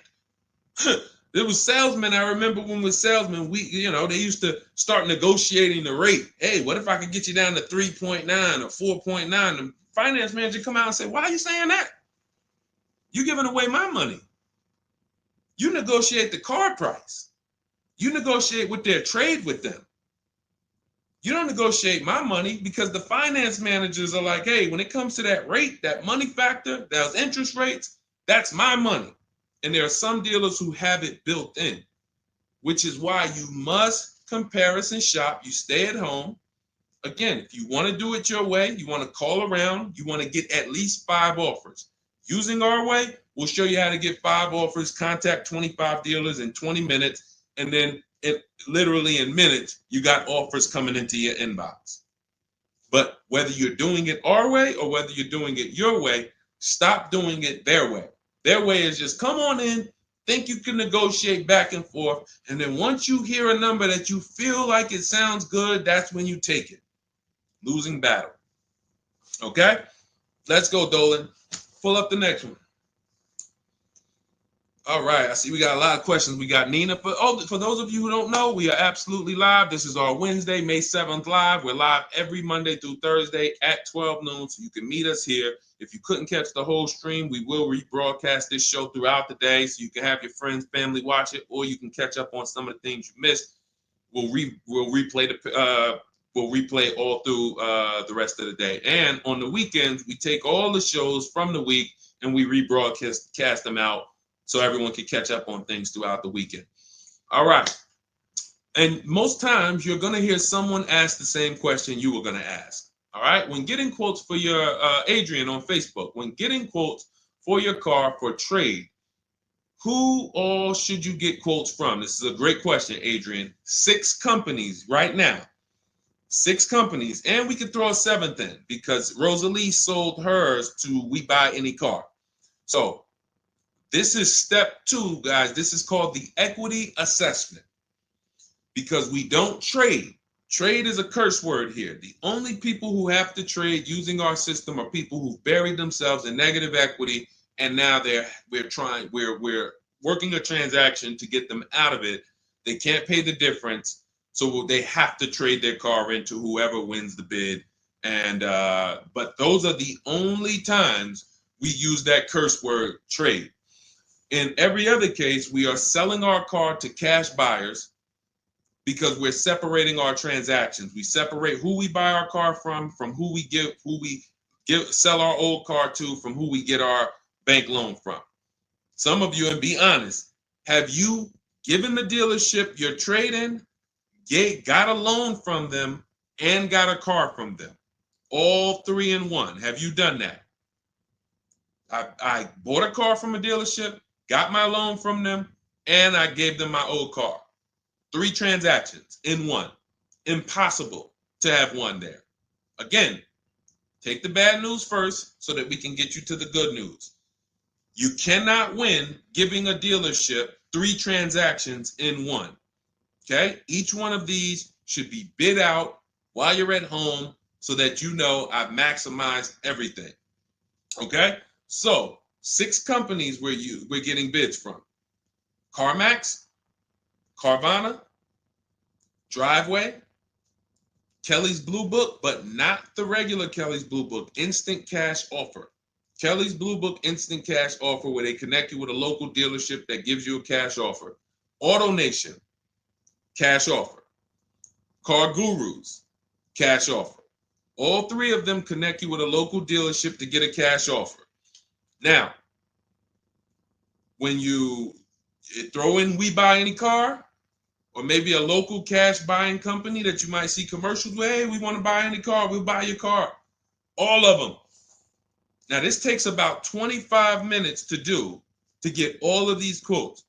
There was salesmen. I remember when we were salesmen, they used to start negotiating the rate. Hey, what if I could get you down to 3.9 or 4.9? The finance manager come out and say, why are you saying that? You're giving away my money. You negotiate the car price. You negotiate with their trade with them. You don't negotiate my money, because the finance managers are like, hey, when it comes to that rate, that money factor, those interest rates, that's my money. And there are some dealers who have it built in, which is why you must comparison shop. You stay at home. Again, if you want to do it your way, you want to call around, you want to get at least 5 offers. Using our way, we'll show you how to get 5 offers, contact 25 dealers in 20 minutes, and then literally in minutes, you got offers coming into your inbox. But whether you're doing it our way or whether you're doing it your way, stop doing it their way. Their way is just come on in, think you can negotiate back and forth, and then once you hear a number that you feel like it sounds good, that's when you take it. Losing battle. Okay? Let's go, Dolan. Pull up the next one. All right, I see we got a lot of questions. We got Nina. For those of you who don't know, we are absolutely live. This is our Wednesday, May 7th live. We're live every Monday through Thursday at 12 noon, so you can meet us here. If you couldn't catch the whole stream, we will rebroadcast this show throughout the day, so you can have your friends, family watch it, or you can catch up on some of the things you missed. We'll replay all through the rest of the day. And on the weekends, we take all the shows from the week and we rebroadcast them out, so everyone can catch up on things throughout the weekend. All right. And most times you're going to hear someone ask the same question you were going to ask. All right. When getting quotes for your, Adrian on Facebook, when getting quotes for your car for trade, who all should you get quotes from? This is a great question, Adrian. 6 companies right now. 6 companies. And we could throw a 7th in because Rosalie sold hers to We Buy Any Car. So this is step 2, guys. This is called the equity assessment, because we don't trade. Trade is a curse word here. The only people who have to trade using our system are people who've buried themselves in negative equity, and now we're working a transaction to get them out of it. They can't pay the difference, so they have to trade their car into whoever wins the bid. And but those are the only times we use that curse word, trade. In every other case, we are selling our car to cash buyers because we're separating our transactions. We separate who we buy our car from who we sell our old car to, from who we get our bank loan from. Some of you, and be honest, have you given the dealership your trade-in, got a loan from them, and got a car from them? All 3 in one. Have you done that? I bought a car from a dealership, got my loan from them, and I gave them my old car. 3 transactions in one. Impossible to have one there. Again, take the bad news first so that we can get you to the good news. You cannot win giving a dealership 3 transactions in one. Okay? Each one of these should be bid out while you're at home so that you know I've maximized everything. Okay? So 6 companies we're getting bids from: CarMax, Carvana, Driveway, Kelly's Blue Book, but not the regular Kelly's Blue Book, Instant Cash Offer. Kelly's Blue Book Instant Cash Offer, where they connect you with a local dealership that gives you a cash offer. Auto Nation, cash offer. Car Gurus, cash offer. All three of them connect you with a local dealership to get a cash offer. Now, when you throw in We Buy Any Car, or maybe a local cash buying company that you might see commercials with, hey, we want to buy any car, we'll buy your car. All of them. Now, this takes about 25 minutes to do to get all of these quotes,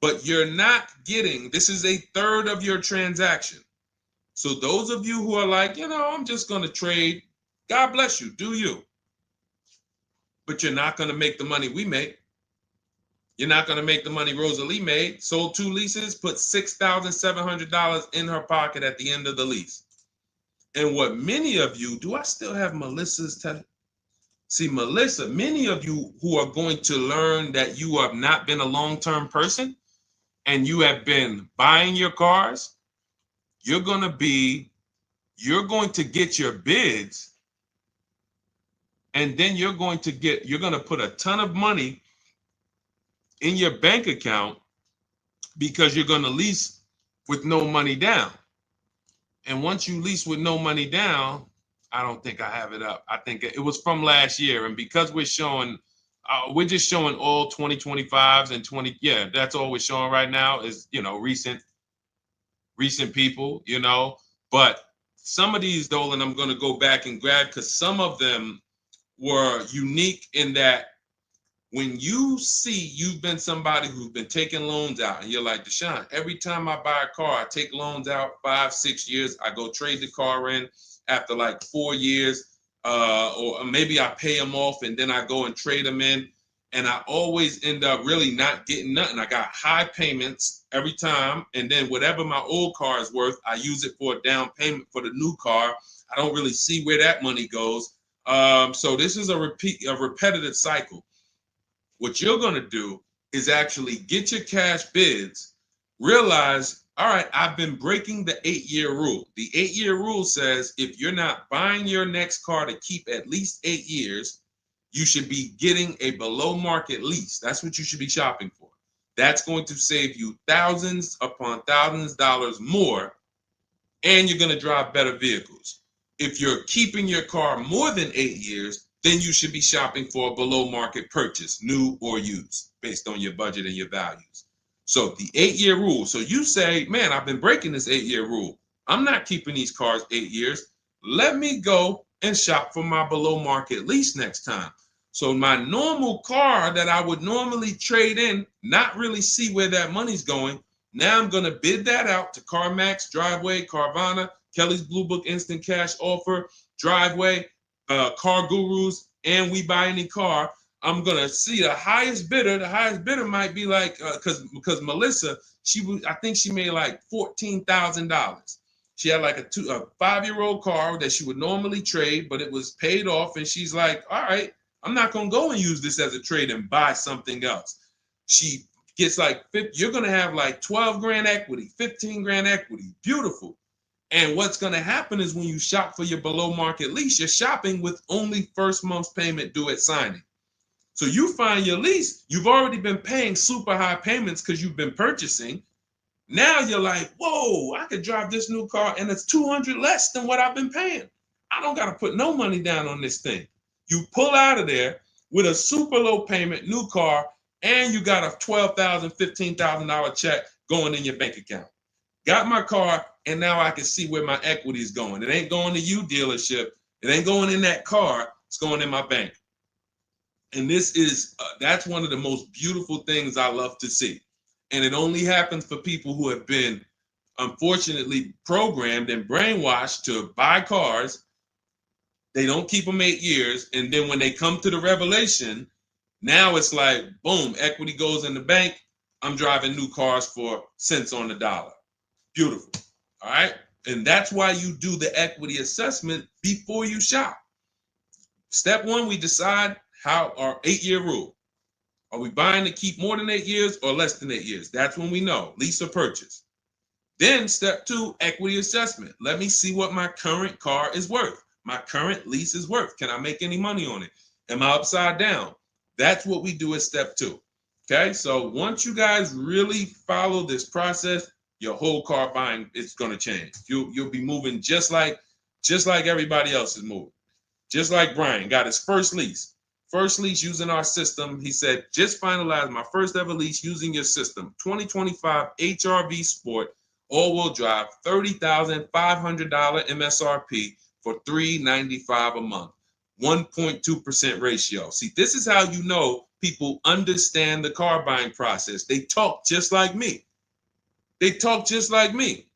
but you're not getting, this is a third of your transaction. So those of you who are like, I'm just going to trade, God bless you, do you. But you're not going to make the money we make. You're not going to make the money Rosalie made. Sold 2 leases, put $6,700 in her pocket at the end of the lease. And what many of you, do I still have Melissa's? See, Melissa, many of you who are going to learn that you have not been a long-term person and you have been buying your cars, you're going to get your bids, and then you're going to put a ton of money in your bank account because you're going to lease with no money down. And once you lease with no money down, I don't think I have it up. I think it was from last year. And because we're just showing all 2025s and 20. Yeah, that's all we're showing right now is, recent people, but some of these, Dolan, I'm going to go back and grab because some of them were unique in that when you see you've been somebody who's been taking loans out and you're like, Deshone, every time I buy a car, I take loans out 5-6 years. I go trade the car in after like 4 years, or maybe I pay them off and then I go and trade them in. And I always end up really not getting nothing. I got high payments every time. And then whatever my old car is worth, I use it for a down payment for the new car. I don't really see where that money goes. So this is a repetitive cycle. What you're going to do is actually get your cash bids, realize, all right, I've been breaking the 8-year rule. The 8-year rule says if you're not buying your next car to keep at least 8 years, you should be getting a below market lease. That's what you should be shopping for. That's going to save you thousands upon thousands of dollars more, and you're going to drive better vehicles. If you're keeping your car more than 8 years, then you should be shopping for a below market purchase, new or used, based on your budget and your values. So the 8-year rule. So you say, man, I've been breaking this 8-year rule. I'm not keeping these cars 8 years. Let me go and shop for my below market lease next time. So my normal car that I would normally trade in, not really see where that money's going. Now I'm going to bid that out to CarMax, Driveway, Carvana, Kelly's Blue Book Instant Cash Offer, Driveway, Car Gurus, and We Buy Any Car. I'm going to see the highest bidder. The highest bidder might be like, because Melissa, I think she made like $14,000. She had like a 5-year-old car that she would normally trade, but it was paid off. And she's like, all right, I'm not going to go and use this as a trade and buy something else. She gets like, you're going to have like 12 grand equity, 15 grand equity. Beautiful. And what's going to happen is when you shop for your below market lease, you're shopping with only first month's payment due at signing. So you find your lease, you've already been paying super high payments because you've been purchasing. Now you're like, whoa, I could drive this new car and it's $200 less than what I've been paying. I don't got to put no money down on this thing. You pull out of there with a super low payment, new car, and you got a $12,000, $15,000 check going in your bank account. Got my car, and now I can see where my equity is going. It ain't going to you, dealership. It ain't going in that car. It's going in my bank. And this is, that's one of the most beautiful things I love to see. And it only happens for people who have been, unfortunately, programmed and brainwashed to buy cars. They don't keep them 8 years. And then when they come to the revelation, now it's like, boom, equity goes in the bank. I'm driving new cars for cents on the dollar. Beautiful. All right. And that's why you do the equity assessment before you shop. Step one, we decide how our 8-year rule. Are we buying to keep more than 8 years or less than 8 years? That's when we know, lease or purchase. Then step two, equity assessment. Let me see what my current car is worth. My current lease is worth. Can I make any money on it? Am I upside down? That's what we do at step 2. Okay, so once you guys really follow this process, your whole car buying is going to change. You'll be moving just like everybody else is moving. Just like Brian got his first lease. First lease using our system. He said, just finalized my first ever lease using your system. 2025 HRV Sport, all-wheel drive, $30,500 MSRP for $395 a month. 1.2% ratio. See, this is how you know people understand the car buying process. They talk just like me. They talk just like me.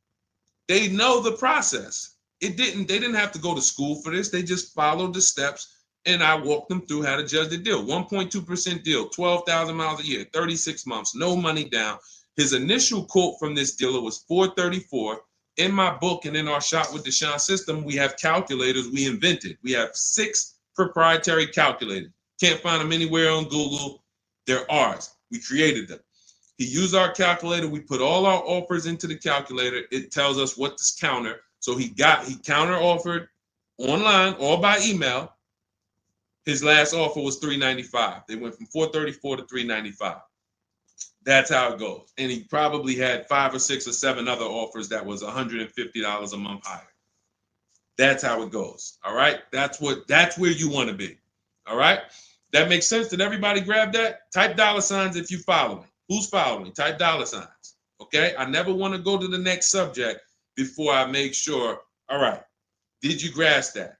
They know the process. They didn't have to go to school for this. They just followed the steps, and I walked them through how to judge the deal. 1.2% deal, 12,000 miles a year, 36 months, no money down. His initial quote from this dealer was $434. In my book and in our Shop with Deshone system, we have calculators we invented. We have 6 proprietary calculators. Can't find them anywhere on Google. They're ours. We created them. He used our calculator. We put all our offers into the calculator. It tells us what to counter. So he counter offered online or by email. His last offer was $395. They went from $434 to $395. That's how it goes. And he probably had 5 or 6 or 7 other offers that was $150 a month higher. That's how it goes. All right. That's where you want to be. All right. That makes sense. Did everybody grab that? Type $ if you follow me. Who's following? Type $. Okay. I never want to go to the next subject before I make sure. All right. Did you grasp that?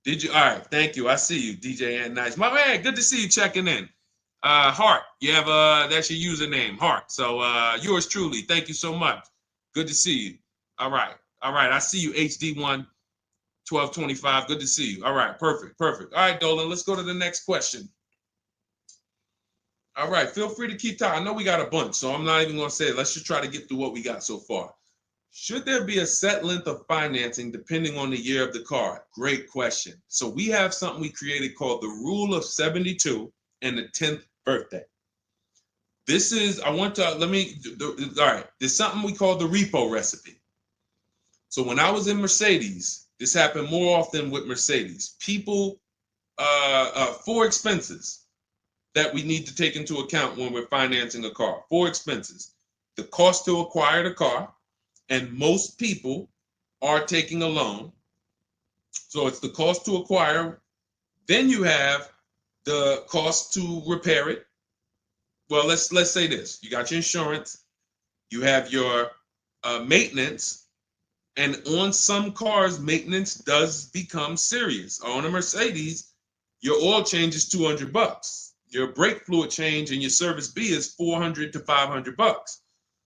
Did you? All right. Thank you. I see you, DJ and Nice. My man, good to see you checking in. Hart, you have that's your username, Hart. So yours truly. Thank you so much. Good to see you. All right. I see you, HD1 1225. Good to see you. All right, perfect. All right, Dolan, let's go to the next question. All right, feel free to keep talking. I know we got a bunch, so I'm not even going to say it. Let's just try to get through what we got so far. Should there be a set length of financing depending on the year of the car? Great question. So we have something we created called the Rule of 72 and the 10th birthday. This is, all right, there's something we call the repo recipe. So when I was in Mercedes, this happened more often with Mercedes. People, 4 expenses that we need to take into account when we're financing a car. 4 expenses. The cost to acquire the car, and most people are taking a loan. So it's the cost to acquire. Then you have the cost to repair it. Well, let's say this. You got your insurance. You have your maintenance. And on some cars, maintenance does become serious. On a Mercedes, your oil change is $200. Your brake fluid change and your service B is $400 to $500.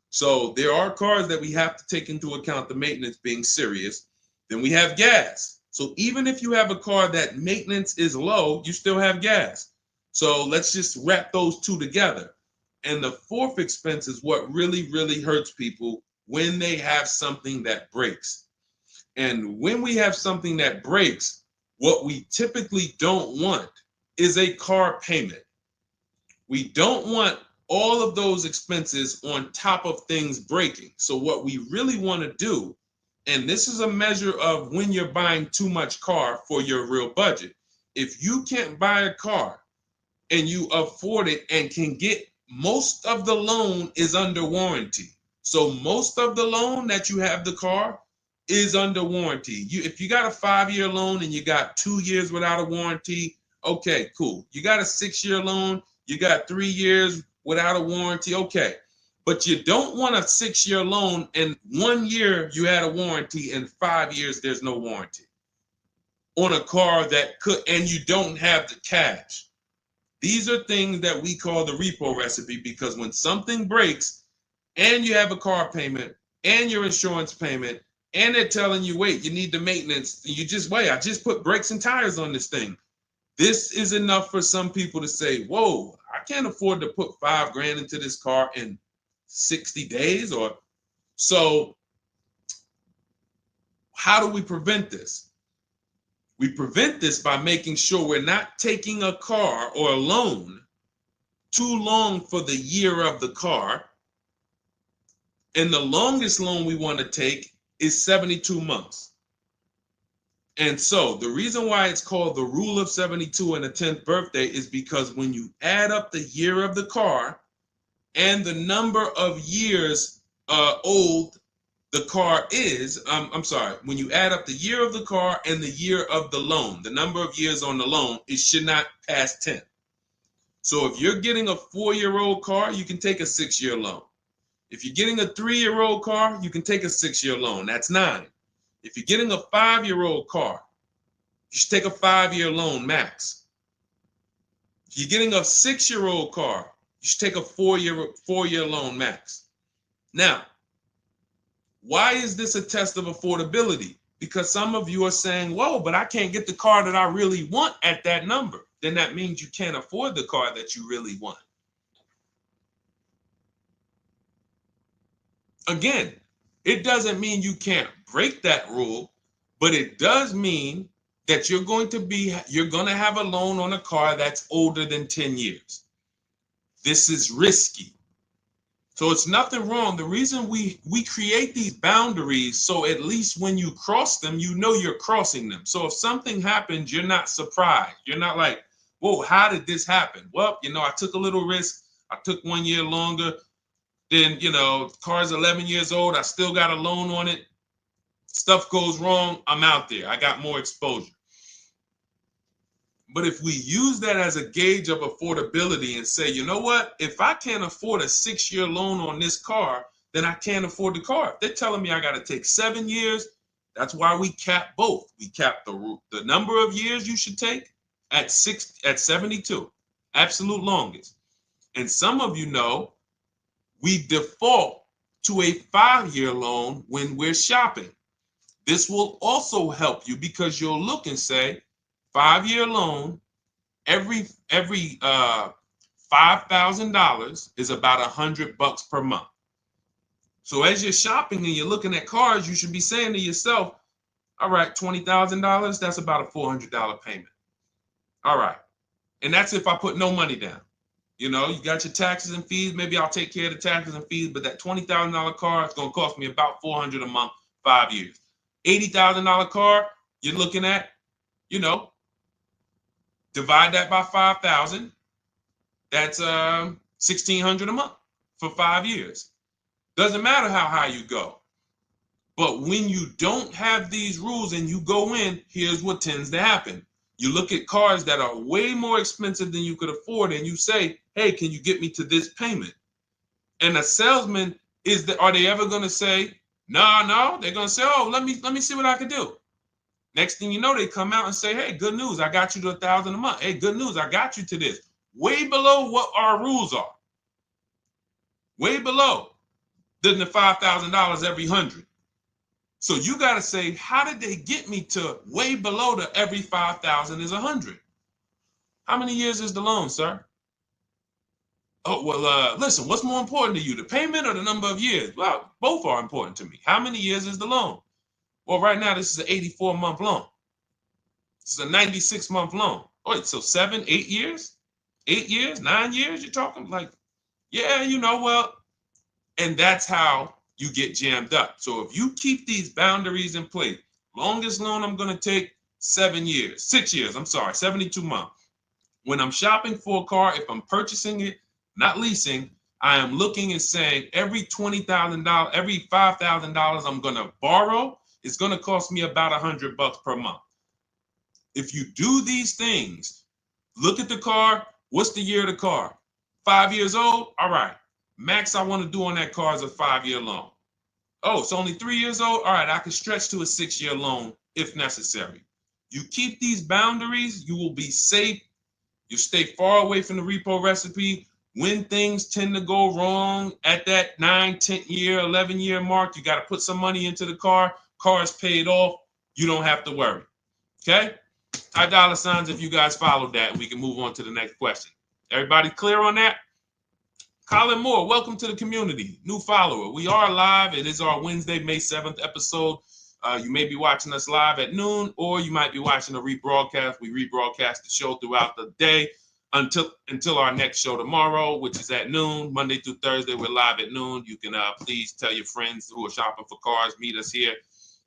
So there are cars that we have to take into account the maintenance being serious. Then we have gas. So even if you have a car that maintenance is low, you still have gas. So let's just wrap those 2 together. And the 4th expense is what really, really hurts people when they have something that breaks. And when we have something that breaks, what we typically don't want is a car payment. We don't want all of those expenses on top of things breaking. So what we really want to do, and this is a measure of when you're buying too much car for your real budget. If you can't buy a car and you afford it and can get, most of the loan is under warranty. So most of the loan that you have the car is under warranty. If you got a 5-year loan and you got 2 years without a warranty, okay, cool. You got a 6-year loan, you got 3 years without a warranty, okay. But you don't want a 6-year loan and 1 year you had a warranty and 5 years there's no warranty on a car that could, and you don't have the cash. These are things that we call the repo recipe, because when something breaks and you have a car payment and your insurance payment and they're telling you, wait, you need the maintenance, you just wait, I just put brakes and tires on this thing. This is enough for some people to say, whoa, I can't afford to put $5,000 into this car in 60 days. Or so how do we prevent this? We prevent this by making sure we're not taking a car or a loan too long for the year of the car. And the longest loan we want to take is 72 months. And so the reason why it's called the rule of 72 and the 10th birthday is because when you add up the year of the car and the number of years old the car is, I'm sorry, when you add up the year of the car and the year of the loan, the number of years on the loan, it should not pass 10. So if you're getting a 4-year-old car, you can take a 6-year loan. If you're getting a 3-year-old car, you can take a 6-year loan. That's 9. If you're getting a 5-year-old car, you should take a 5-year loan max. If you're getting a 6-year-old car, you should take a 4-year loan max. Now, why is this a test of affordability? Because some of you are saying, whoa, but I can't get the car that I really want at that number. Then that means you can't afford the car that you really want. Again, it doesn't mean you can't break that rule, but it does mean that you're going to have a loan on a car that's older than 10 years. This is risky. So it's nothing wrong. The reason we create these boundaries, so at least when you cross them, you know you're crossing them. So if something happens, you're not surprised. You're not like, whoa, how did this happen? Well, I took a little risk. I took 1 year longer. Then, the car's 11 years old. I still got a loan on it. Stuff goes wrong. I'm out there. I got more exposure. But if we use that as a gauge of affordability and say, you know what, if I can't afford a 6-year loan on this car, then I can't afford the car. If they're telling me I got to take 7 years, that's why we cap both. We cap the number of years you should take at 72, absolute longest. And some of you know we default to a 5-year loan when we're shopping. This will also help you because you'll look and say, 5-year loan, every $5,000 is about $100 per month. So as you're shopping and you're looking at cars, you should be saying to yourself, all right, $20,000, that's about a $400 payment. All right. And that's if I put no money down. You got your taxes and fees. Maybe I'll take care of the taxes and fees, but that $20,000 car is going to cost me about $400 a month, 5 years. $80,000 car, you're looking at, divide that by 5,000. That's $1,600 a month for 5 years. Doesn't matter how high you go. But when you don't have these rules and you go in, here's what tends to happen. You look at cars that are way more expensive than you could afford and you say, hey, can you get me to this payment? And a salesman, are they ever going to say, no, they're going to say, oh, let me see what I can do. Next thing you know, they come out and say, hey, good news, I got you to $1,000 a month. Hey, good news, I got you to this. Way below what our rules are. Way below than the $5,000 every 100. So you got to say, how did they get me to way below the every 5,000 is 100? How many years is the loan, sir? Oh, well, listen, what's more important to you, the payment or the number of years? Well, both are important to me. How many years is the loan? Well, right now, this is an 84-month loan. This is a 96-month loan. Wait, so 7, 8 years? 8 years, 9 years? You're talking like, yeah, well, and that's how you get jammed up. So if you keep these boundaries in place, longest loan I'm going to take 6 years, 72 months. When I'm shopping for a car, if I'm purchasing it, not leasing, I am looking and saying every $20,000, every $5,000 I'm going to borrow, it's going to cost me about $100 per month. If you do these things, look at the car. What's the year of the car? 5 years old? All right. Max I want to do on that car is a 5-year loan. Oh, it's only 3 years old? All right, I can stretch to a 6-year loan if necessary. You keep these boundaries, you will be safe. You stay far away from the repo recipe. When things tend to go wrong at that 9, 10 year, 11 year mark, you got to put some money into the car. Car is paid off. You don't have to worry. Okay? High dollar signs if you guys followed that. We can move on to the next question. Everybody clear on that? Colin Moore, welcome to the community. New follower. We are live. It is our Wednesday, May 7th episode. You may be watching us live at noon, or you might be watching a rebroadcast. We rebroadcast the show throughout the day until our next show tomorrow, which is at noon. Monday through Thursday, we're live at noon. You can please tell your friends who are shopping for cars, meet us here.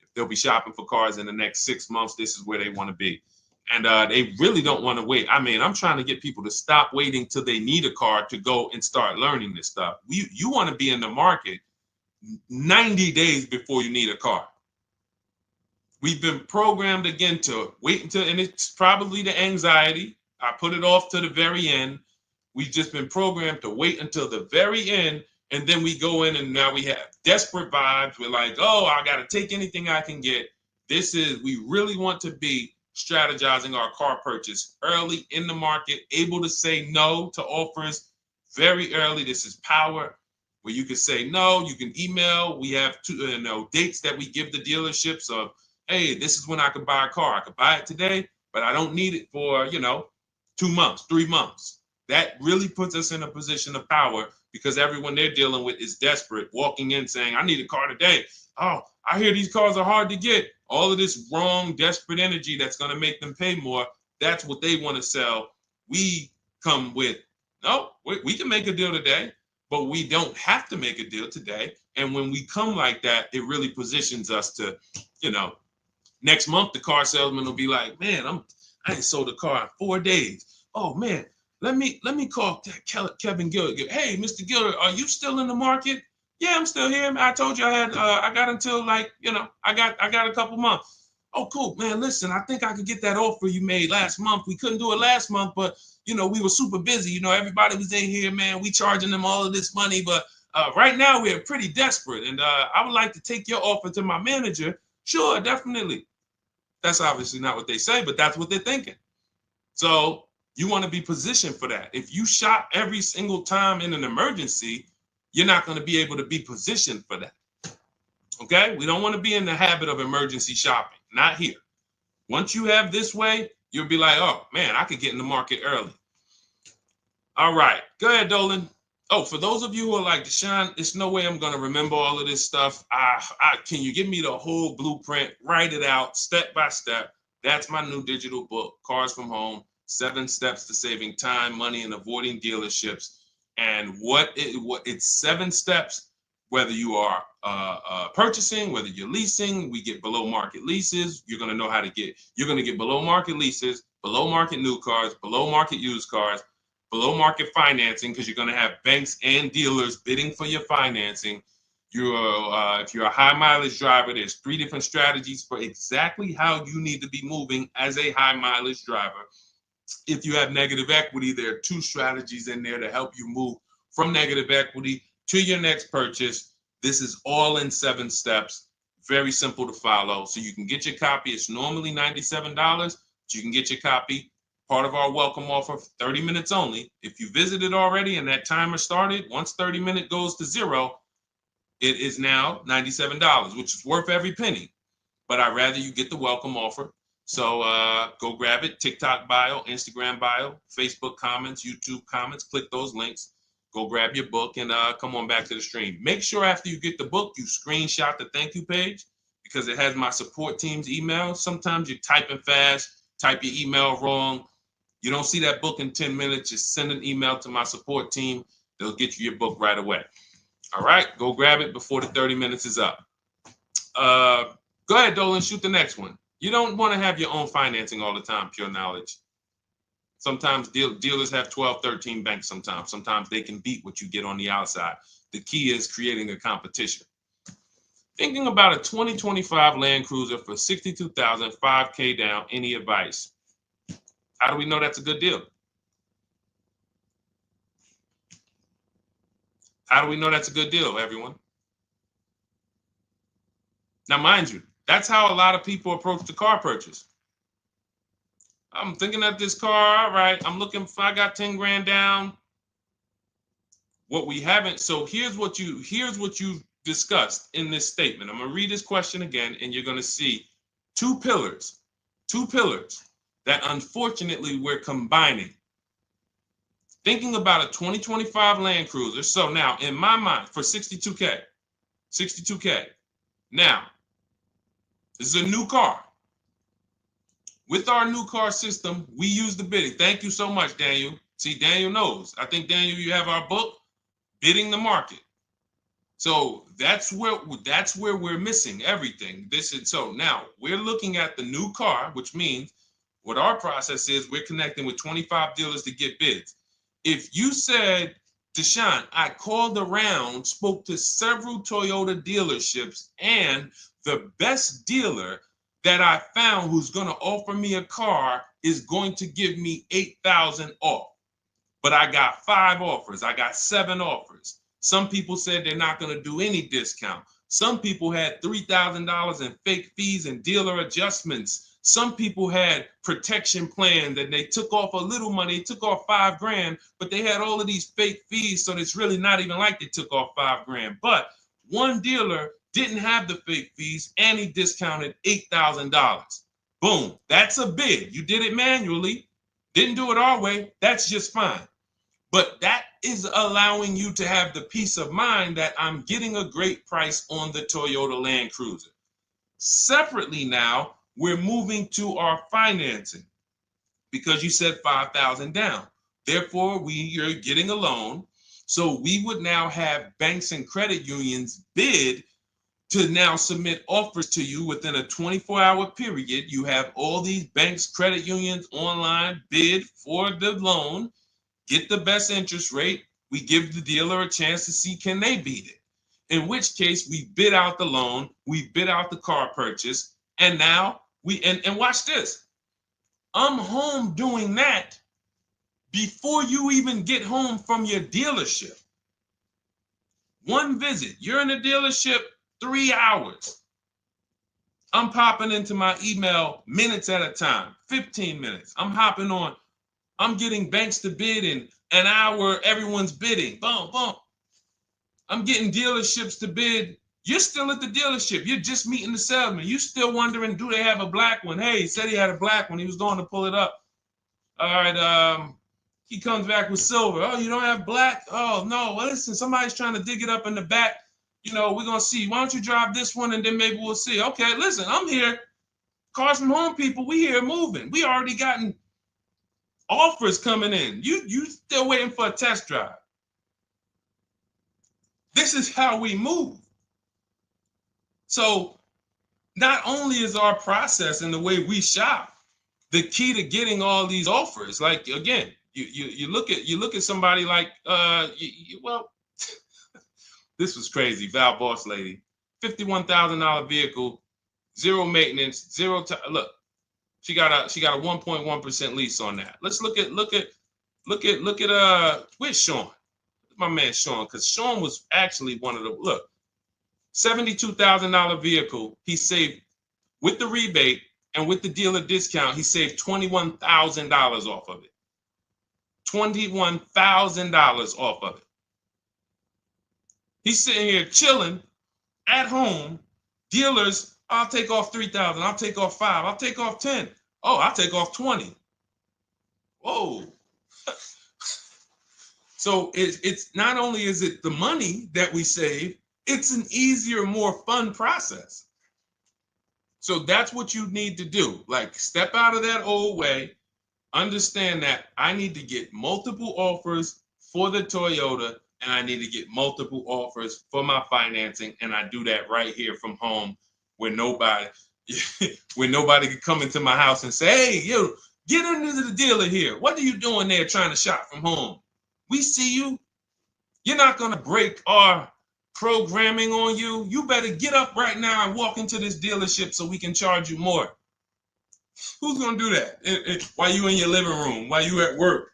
If they'll be shopping for cars in the next 6 months. This is where they want to be. And they really don't want to wait. I mean, I'm trying to get people to stop waiting till they need a car to go and start learning this stuff. You want to be in the market 90 days before you need a car. We've been programmed again to wait until, and it's probably the anxiety. I put it off to the very end. We've just been programmed to wait until the very end, and then we go in and now we have desperate vibes. We're like, oh, I got to take anything I can get. We really want to be strategizing our car purchase early in the market, able to say no to offers very early. This is power, where you can say no, you can email. We have dates that we give the dealerships of, hey, this is when I could buy a car. I could buy it today, but I don't need it for, 2 months, 3 months. That really puts us in a position of power, because everyone they're dealing with is desperate, walking in saying, I need a car today. Oh, I hear these cars are hard to get. All of this wrong, desperate energy that's going to make them pay more. That's what they want to sell. We come with, no, we can make a deal today, but we don't have to make a deal today. And when we come like that, it really positions us to, next month, the car salesman will be like, man, I ain't sold a car in 4 days. Oh man, let me call Kevin Gilder. Hey, Mr. Gilder, are you still in the market? Yeah, I'm still here. I told you I got until I got a couple months. Oh, cool, man. Listen, I think I could get that offer you made last month. We couldn't do it last month, but we were super busy. Everybody was in here, man. We charging them all of this money, but right now we're pretty desperate, and I would like to take your offer to my manager. Sure, definitely. That's obviously not what they say, but that's what they're thinking. So you want to be positioned for that. If you shop every single time in an emergency, you're not going to be able to be positioned for that. Okay? We don't want to be in the habit of emergency shopping. Not here. Once you have this way, you'll be like, oh, man, I could get in the market early. All right. Go ahead, Dolan. Oh, for those of you who are like, Deshone, there's no way I'm going to remember all of this stuff. Can you give me the whole blueprint? Write it out step by step. That's my new digital book, Cars from Home, 7 Steps to Saving Time, Money, and Avoiding Dealerships. And it's 7 steps, whether you are purchasing, whether you're leasing. We get below market leases. You're going to get below market leases, below market new cars, below market used cars, below market financing, because you're going to have banks and dealers bidding for your financing. If you're a high mileage driver, there's 3 different strategies for exactly how you need to be moving as a high mileage driver. If you have negative equity, there are 2 strategies in there to help you move from negative equity to your next purchase. This is all in 7 steps. Very simple to follow. So you can get your copy. It's normally $97, but you can get your copy. Part of our welcome offer, 30 minutes only. If you visited already and that timer started, once 30 minutes goes to 0, it is now $97, which is worth every penny. But I'd rather you get the welcome offer. So go grab it. TikTok bio, Instagram bio, Facebook comments, YouTube comments. Click those links. Go grab your book and come on back to the stream. Make sure after you get the book, you screenshot the thank you page, because it has my support team's email. Sometimes you're typing fast, type your email wrong. You don't see that book in 10 minutes, just send an email to my support team. They'll get you your book right away. All right, go grab it before the 30 minutes is up. Go ahead, Dolan, shoot the next one. You don't want to have your own financing all the time, pure knowledge. Sometimes dealers have 12, 13 banks sometimes. Sometimes they can beat what you get on the outside. The key is creating a competition. Thinking about a 2025 Land Cruiser for $62,000, $5K down, any advice? How do we know that's a good deal? How do we know that's a good deal, everyone? Now, mind you, that's how a lot of people approach the car purchase. I'm thinking of this car, all right, I'm looking for, I got 10 grand down. What we haven't, so here's what you discussed in this statement. I'm gonna read this question again, and you're gonna see two pillars that unfortunately we're combining. Thinking about a 2025 Land Cruiser. So now in my mind, for 62K. Now, this is a new car. With our new car system, we use the bidding. Thank you so much, Daniel. See, Daniel knows. I think, Daniel, you have our book, Bidding the Market. So that's where we're missing everything. So now we're looking at the new car, which means what our process is, we're connecting with 25 dealers to get bids. If you said, Deshone, I called around, spoke to several Toyota dealerships, and the best dealer that I found who's going to offer me a car is going to give me $8,000 off. But I got 5 offers. I got 7 offers. Some people said they're not going to do any discount. Some people had $3,000 in fake fees and dealer adjustments. Some people had protection plans and they took off a little money, took off $5,000, but they had all of these fake fees. So it's really not even like they took off $5,000. But one dealer didn't have the fake fees and he discounted $8,000. Boom. That's a bid. You did it manually. Didn't do it our way. That's just fine. But that is allowing you to have the peace of mind that I'm getting a great price on the Toyota Land Cruiser. Separately now, we're moving to our financing because you said $5,000 down. Therefore, you're getting a loan. So we would now have banks and credit unions bid to now submit offers to you within a 24-hour period. You have all these banks, credit unions online bid for the loan. Get the best interest rate. We give the dealer a chance to see can they beat it. In which case we bid out the loan, we bid out the car purchase, and now and watch this. I'm home doing that before you even get home from your dealership. One visit, you're in the dealership 3 hours. I'm popping into my email minutes at a time, 15 minutes. I'm hopping on. I'm getting banks to bid in an hour. Everyone's bidding. Boom, boom. I'm getting dealerships to bid. You're still at the dealership. You're just meeting the salesman. You're still wondering, do they have a black one? Hey, he said he had a black one. He was going to pull it up. All right. He comes back with silver. Oh, you don't have black? Oh, no. Well, listen, somebody's trying to dig it up in the back. We're going to see. Why don't you drive this one and then maybe we'll see. Okay, listen, I'm here. Cars from Home people, we here moving. We already gotten offers coming in. You still waiting for a test drive. This is how we move. So not only is our process and the way we shop the key to getting all these offers, like again, you look at somebody like this was crazy. Val Boss lady, $51,000 vehicle, zero maintenance, zero time. Look, she got a 1.1% lease on that. Let's look at where's Sean? My man Sean, because Sean was actually one of the $72,000 vehicle. He saved with the rebate and with the dealer discount. He saved $21,000 off of it. $21,000 off of it. He's sitting here chilling at home. Dealers, I'll take off 3,000. I'll take off 5. I'll take off 10. Oh, I'll take off 20. Whoa. So it's not only is it the money that we save, it's an easier, more fun process. So that's what you need to do. Like, step out of that old way. Understand that I need to get multiple offers for the Toyota, and I need to get multiple offers for my financing, and I do that right here from home, where nobody can come into my house and say, hey, you get into the dealer here. What are you doing there trying to shop from home? We see you. You're not going to break our programming on you. You better get up right now and walk into this dealership so we can charge you more. Who's going to do that? While you in your living room, while you at work.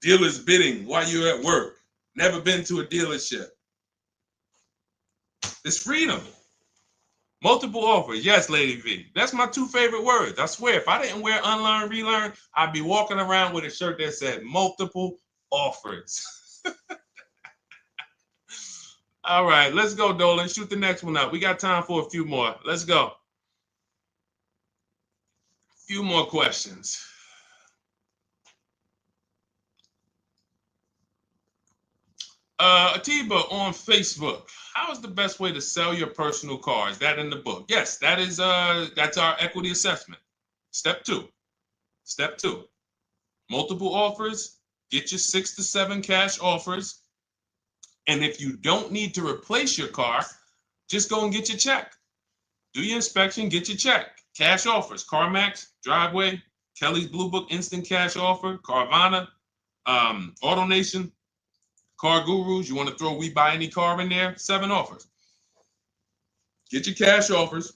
Dealers bidding while you're at work. Never been to a dealership. It's freedom. Multiple offers. Yes, Lady V. That's my 2 favorite words. I swear, if I didn't wear unlearn, relearn, I'd be walking around with a shirt that said multiple offers. All right, let's go, Dolan. Shoot the next one up. We got time for a few more. Let's go. Few more questions. Atiba on Facebook. How is the best way to sell your personal car? Is that in the book? Yes, that is. That's our equity assessment. Step 2. Step 2. Multiple offers. Get your 6 to 7 cash offers, And if you don't need to replace your car, just go and get your check. Do your inspection, get your check. Cash offers, CarMax, Driveway, Kelly's Blue Book Instant Cash Offer, Carvana, AutoNation, Car Gurus. You want to throw We Buy Any Car in there? 7 offers. Get your cash offers.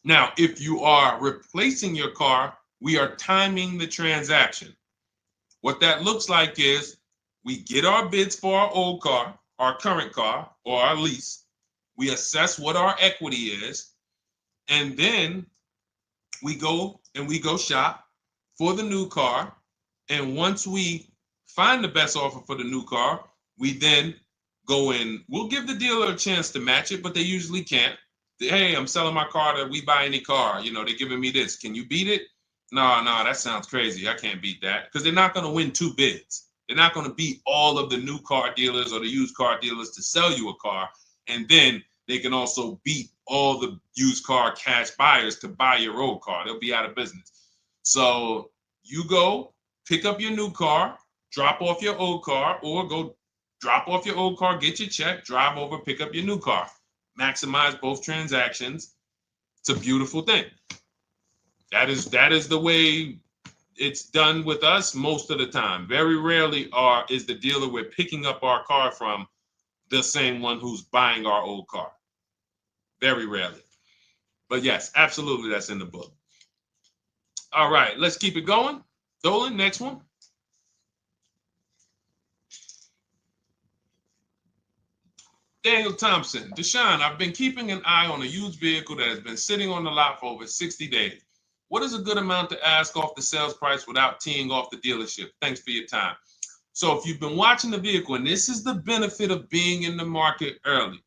Now, if you are replacing your car, we are timing the transaction. What that looks like is we get our bids for our old car, our current car, or our lease. We assess what our equity is, and then we go shop for the new car. And once we find the best offer for the new car, we then go in. We'll give the dealer a chance to match it, but they usually can't. Hey, I'm selling my car to We Buy Any Car. You know, they're giving me this. Can you beat it? No, that sounds crazy. I can't beat that, because they're not going to win 2 bids. They're not going to beat all of the new car dealers or the used car dealers to sell you a car. And then they can also beat all the used car cash buyers to buy your old car. They'll be out of business. So you go pick up your new car, drop off your old car, or go drop off your old car, get your check, drive over, pick up your new car. Maximize both transactions. It's a beautiful thing. That is the way it's done with us most of the time. Very rarely is the dealer we're picking up our car from the same one who's buying our old car. Very rarely. But yes, absolutely, that's in the book. All right, let's keep it going. Dolan, next one. Daniel Thompson, Deshone, I've been keeping an eye on a used vehicle that has been sitting on the lot for over 60 days. What is a good amount to ask off the sales price without teeing off the dealership? Thanks for your time. So if you've been watching the vehicle, and this is the benefit of being in the market early,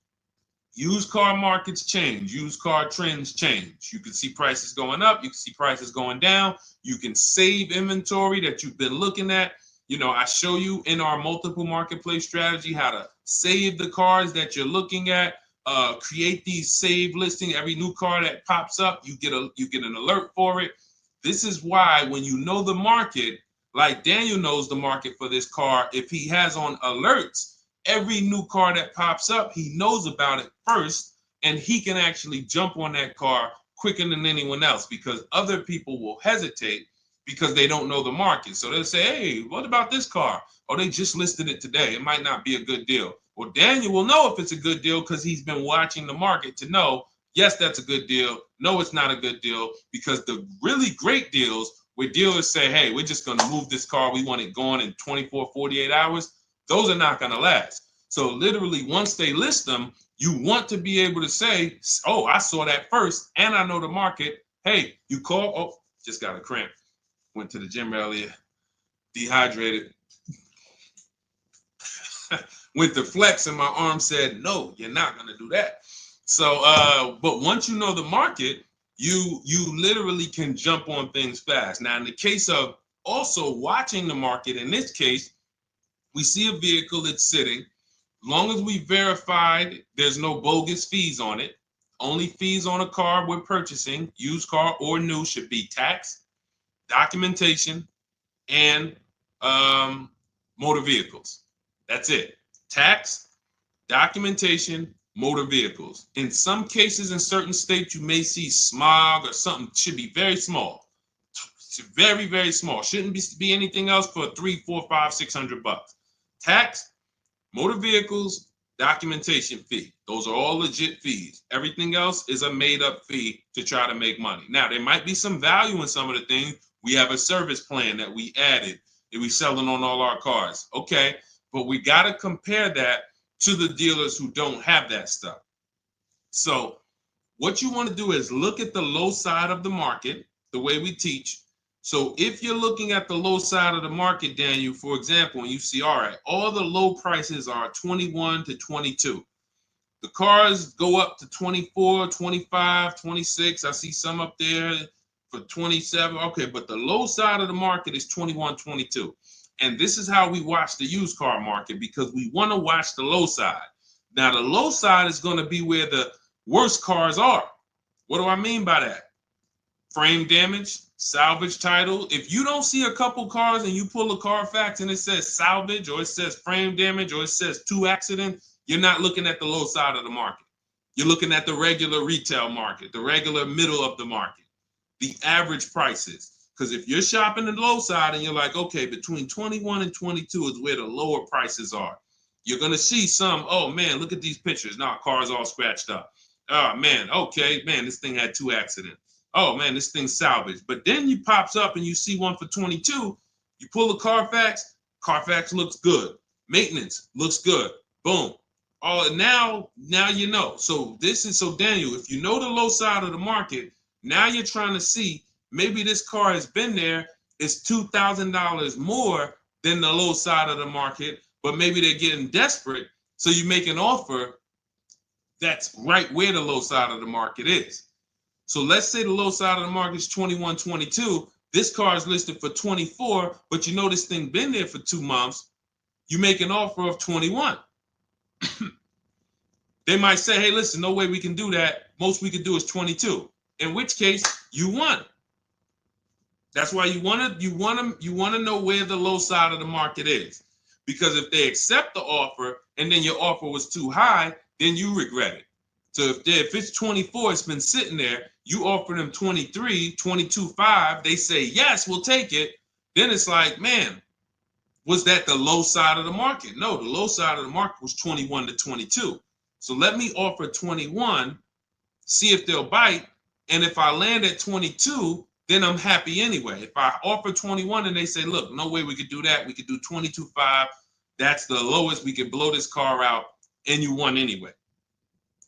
used car markets change, used car trends change. You can see prices going up, you can see prices going down, you can save inventory that you've been looking at. You know, I show you in our multiple marketplace strategy how to save the cars that you're looking at, create these save listing. Every new car that pops up, you get an alert for it. This is why when you know the market, like Daniel knows the market for this car, if he has on alerts, every new car that pops up, he knows about it first, and he can actually jump on that car quicker than anyone else, because other people will hesitate because they don't know the market. So they'll say, hey, what about this car? Oh, they just listed it today. It might not be a good deal. Well, Daniel will know if it's a good deal because he's been watching the market to know, yes, that's a good deal. No, it's not a good deal, because the really great deals where dealers say, hey, we're just going to move this car. We want it gone in 24, 48 hours. Those are not going to last. So literally, once they list them, you want to be able to say, oh, I saw that first and I know the market. Hey, you call, oh, just got a cramp. Went to the gym earlier, dehydrated. Went to flex and my arm said, no, you're not going to do that. So, but once you know the market, you literally can jump on things fast. Now, in the case of also watching the market, in this case, we see a vehicle that's sitting. As long as we verified there's no bogus fees on it, only fees on a car we're purchasing, used car or new, should be tax, documentation, and motor vehicles. That's it. Tax, documentation, motor vehicles. In some cases, in certain states, you may see smog or something. Should be very small. Very, very small. Shouldn't be anything else for $300, $400, $500, $600. Tax, motor vehicles, documentation fee. Those are all legit fees. Everything else is a made-up fee to try to make money. Now, there might be some value in some of the things. We have a service plan that we added that we selling on all our cars. Okay, but we got to compare that to the dealers who don't have that stuff. So what you want to do is look at the low side of the market, the way we teach. So if you're looking at the low side of the market, Daniel, for example, and you see, all right, all the low prices are 21 to 22. The cars go up to 24, 25, 26. I see some up there for 27. Okay, but the low side of the market is 21, 22. And this is how we watch the used car market, because we want to watch the low side. Now, the low side is going to be where the worst cars are. What do I mean by that? frame damage, salvage title. If you don't see a couple cars and you pull a Carfax and it says salvage or it says frame damage or it says 2 accident, you're not looking at the low side of the market. You're looking at the regular retail market, the regular middle of the market, the average prices. Because if you're shopping the low side and you're like, okay, between 21 and 22 is where the lower prices are, you're going to see some, oh man, look at these pictures. Now, car's all scratched up. Oh man, okay, man, this thing had 2 accidents. Oh man, this thing's salvaged. But then you pops up and you see one for 22. You pull the Carfax, Carfax looks good. Maintenance looks good. Boom. Oh, now you know. So Daniel, if you know the low side of the market, now you're trying to see maybe this car has been there. It's $2,000 more than the low side of the market, but maybe they're getting desperate. So you make an offer that's right where the low side of the market is. So let's say the low side of the market is 21, 22. This car is listed for 24, but you know this thing been there for 2 months. You make an offer of 21. They might say, hey, listen, no way we can do that. Most we can do is 22. In which case, you won. That's why you want to know where the low side of the market is. Because if they accept the offer and then your offer was too high, then you regret it. So if it's 24, it's been sitting there, you offer them 23, 22.5, they say, yes, we'll take it. Then it's like, man, was that the low side of the market? No, the low side of the market was 21 to 22. So let me offer 21, see if they'll bite. And if I land at 22, then I'm happy anyway. If I offer 21 and they say, look, no way we could do that. We could do 22.5. That's the lowest. We could blow this car out and you won anyway.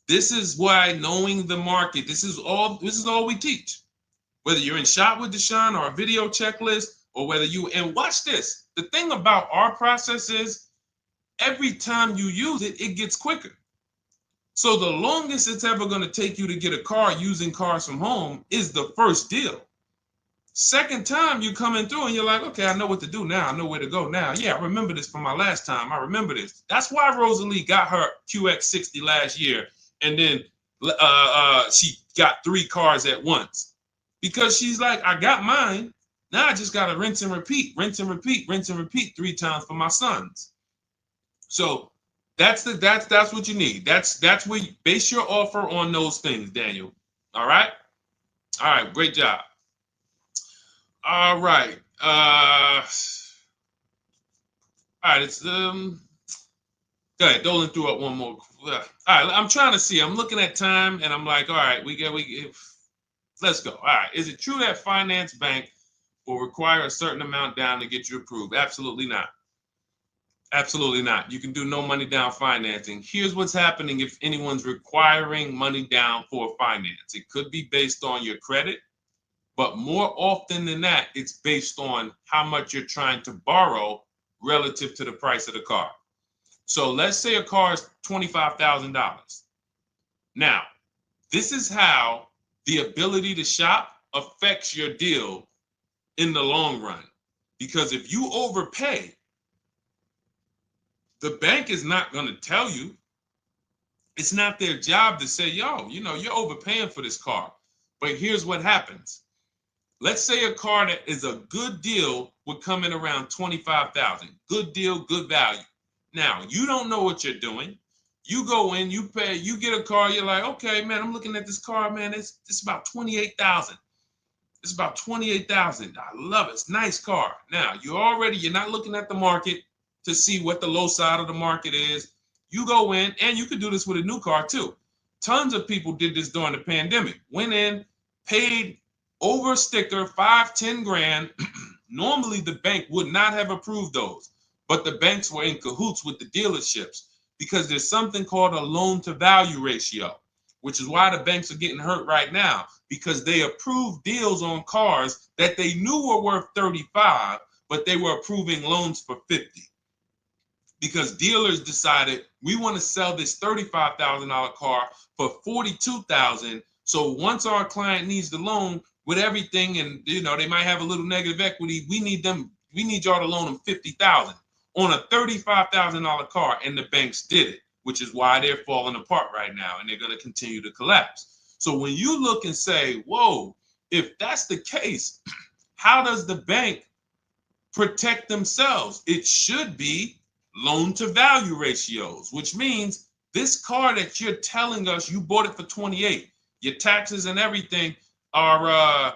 This is why knowing the market, this is all we teach. Whether you're in Shop with Deshone or a video checklist, or whether and watch this. The thing about our process is every time you use it, it gets quicker. So the longest it's ever going to take you to get a car using Cars from Home is the first deal. Second time you coming through and you're like, okay, I know what to do now. I know where to go now. Yeah, I remember this from my last time. I remember this. That's why Rosalie got her QX60 last year. And then she got 3 cars at once. Because she's like, I got mine. Now I just got to rinse and repeat 3 times for my sons. So that's what you need. That's where you base your offer on those things, Daniel. All right? All right, great job. All right. All right, it's go ahead, Dolan threw up one more. All right, I'm trying to see. I'm looking at time and I'm like, all right, let's go. All right. Is it true that finance bank will require a certain amount down to get you approved? Absolutely not. Absolutely not. You can do no money down financing. Here's what's happening if anyone's requiring money down for finance. It could be based on your credit, but more often than that, it's based on how much you're trying to borrow relative to the price of the car. So let's say a car is $25,000. Now, this is how the ability to shop affects your deal in the long run. Because if you overpay, the bank is not going to tell you. It's not their job to say, yo, you're overpaying for this car. But here's what happens. Let's say a car that is a good deal would come in around $25,000. Good deal, good value. Now, you don't know what you're doing. You go in, you pay, you get a car, you're like, okay, man, I'm looking at this car, man, it's about $28,000. It's about $28,000. I love it. It's a nice car. Now, you're not looking at the market to see what the low side of the market is. You go in, and you could do this with a new car too. Tons of people did this during the pandemic. Went in, paid over sticker, 5-10 grand. Normally, the bank would not have approved those, but the banks were in cahoots with the dealerships because there's something called a loan to value ratio, which is why the banks are getting hurt right now, because they approved deals on cars that they knew were worth 35, but they were approving loans for 50. Because dealers decided we want to sell this $35,000 car for $42,000. So once our client needs the loan with everything, and they might have a little negative equity, we need y'all to loan them $50,000 on a $35,000 car, and the banks did it, which is why they're falling apart right now, and they're going to continue to collapse. So when you look and say, whoa, if that's the case, how does the bank protect themselves? It should be loan to value ratios, which means this car that you're telling us you bought it for 28, your taxes and everything are,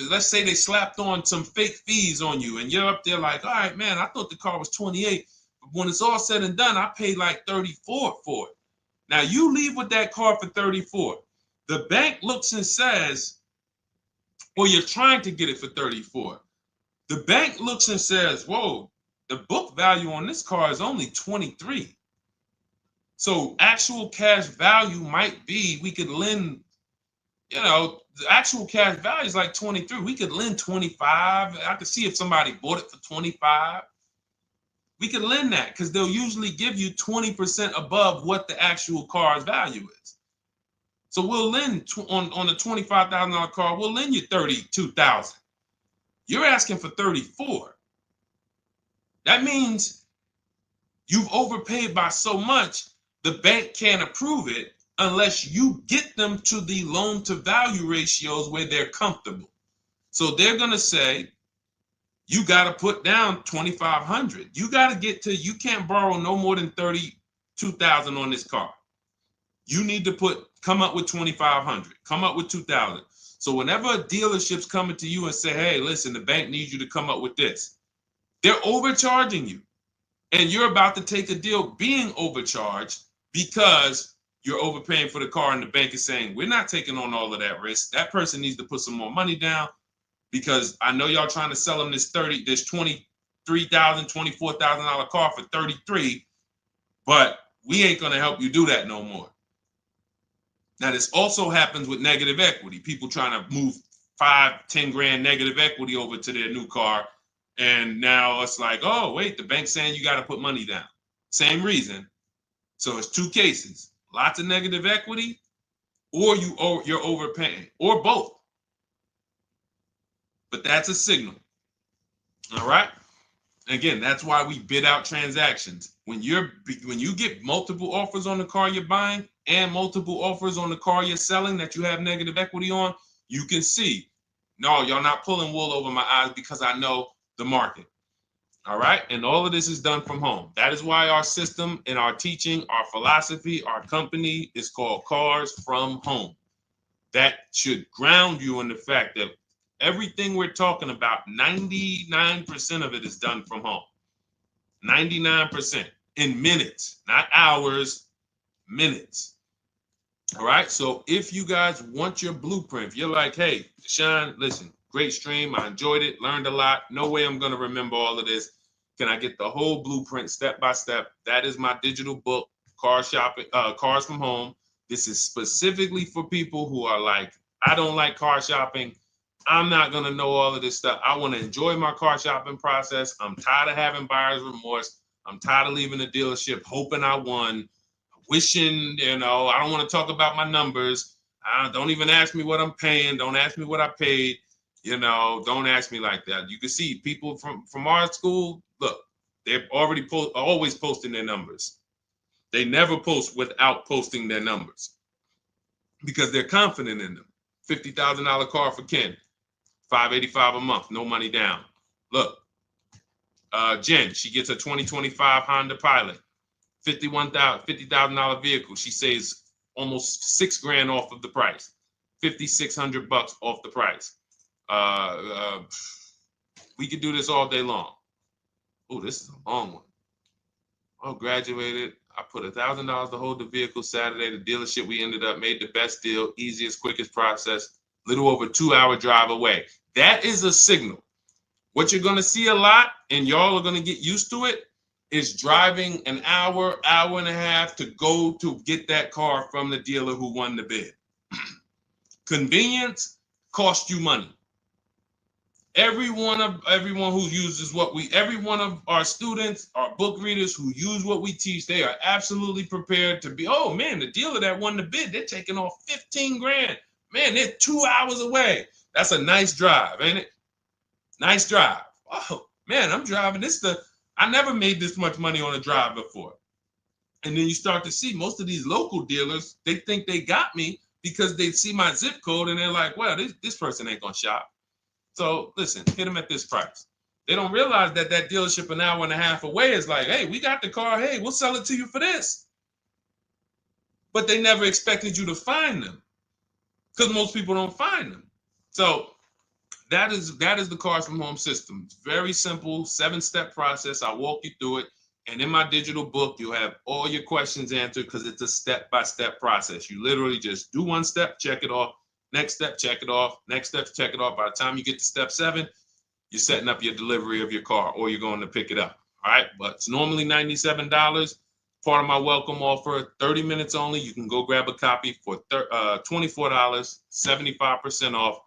let's say they slapped on some fake fees on you and you're up there like, all right, man, I thought the car was 28. But when it's all said and done, I paid like 34 for it. Now you leave with that car for 34. The bank looks and says, well, you're trying to get it for 34. The bank looks and says, whoa, the book value on this car is only 23. So actual cash value might be, we could lend, the actual cash value is like 23. We could lend 25. I could see if somebody bought it for 25. We could lend that because they'll usually give you 20% above what the actual car's value is. So we'll lend on a $25,000 car, we'll lend you $32,000. You're asking for 34. That means you've overpaid by so much, the bank can't approve it unless you get them to the loan to value ratios where they're comfortable. So they're going to say, you got to put down 2,500. You got to get to, you can't borrow no more than 32,000 on this car. You need to come up with 2,500, come up with 2,000. So whenever a dealership's coming to you and say, hey, listen, the bank needs you to come up with this, they're overcharging you. And you're about to take a deal being overcharged because you're overpaying for the car and the bank is saying, we're not taking on all of that risk. That person needs to put some more money down because I know y'all trying to sell them this $23,000, $24,000 car for 33, but we ain't going to help you do that no more. Now, this also happens with negative equity. People trying to move 5-10 grand negative equity over to their new car. And now it's like, oh, wait, the bank's saying you got to put money down. Same reason. So it's two cases, lots of negative equity, or you're overpaying, or both. But that's a signal. All right. Again, that's why we bid out transactions. When you get multiple offers on the car you're buying and multiple offers on the car you're selling that you have negative equity on, you can see, no, y'all not pulling wool over my eyes because I know the market. All right. And all of this is done from home. That is why our system and our teaching, our philosophy, our company is called Cars from Home. That should ground you in the fact that everything we're talking about, 99% of it is done from home. 99% in minutes, not hours, minutes. All right. So if you guys want your blueprint, if you're like, hey, Deshone, listen, great stream. I enjoyed it, learned a lot. No way I'm going to remember all of this. Can I get the whole blueprint step by step? That is my digital book, Cars from Home. This is specifically for people who are like, I don't like car shopping. I'm not going to know all of this stuff. I want to enjoy my car shopping process. I'm tired of having buyer's remorse. I'm tired of leaving the dealership hoping I won, wishing, I don't want to talk about my numbers. Don't even ask me what I'm paying. Don't ask me what I paid. Don't ask me like that. You can see people from our school, look, they're already always posting their numbers. They never post without posting their numbers because they're confident in them. $50,000 car for Ken, $585 a month, no money down. Look, Jen, she gets a 2025 Honda Pilot, $50,000 vehicle. She saves almost $6,000 off of the price, $5,600 off the price. We could do this all day long. Oh, this is a long one. Oh, graduated. I put $1,000 to hold the vehicle Saturday. The dealership we ended up made the best deal, easiest, quickest process, little over 2-hour drive away. That is a signal. What you're going to see a lot, and y'all are going to get used to it, is driving an hour, hour and a half to go to get that car from the dealer who won the bid. Convenience costs you money. Every one of our students, our book readers who use what we teach, they are absolutely prepared to be, oh man, the dealer that won the bid, they're taking off $15,000. Man, they're 2 hours away. That's a nice drive, ain't it? Nice drive. Oh man, I'm driving I never made this much money on a drive before. And then you start to see most of these local dealers, they think they got me, because they see my zip code and they're like, well, this person ain't gonna shop. So listen, hit them at this price. They don't realize that that dealership an hour and a half away is like, hey, we got the car. Hey, we'll sell it to you for this. But they never expected you to find them because most people don't find them. So that is the Cars from Home system. It's very simple, 7-step process. I'll walk you through it. And in my digital book, you'll have all your questions answered because it's a step-by-step process. You literally just do one step, check it off. Next step, check it off. Next step, check it off. By the time you get to step 7, you're setting up your delivery of your car or you're going to pick it up. All right. But it's normally $97. Part of my welcome offer, 30 minutes only. You can go grab a copy for $24, 75% off,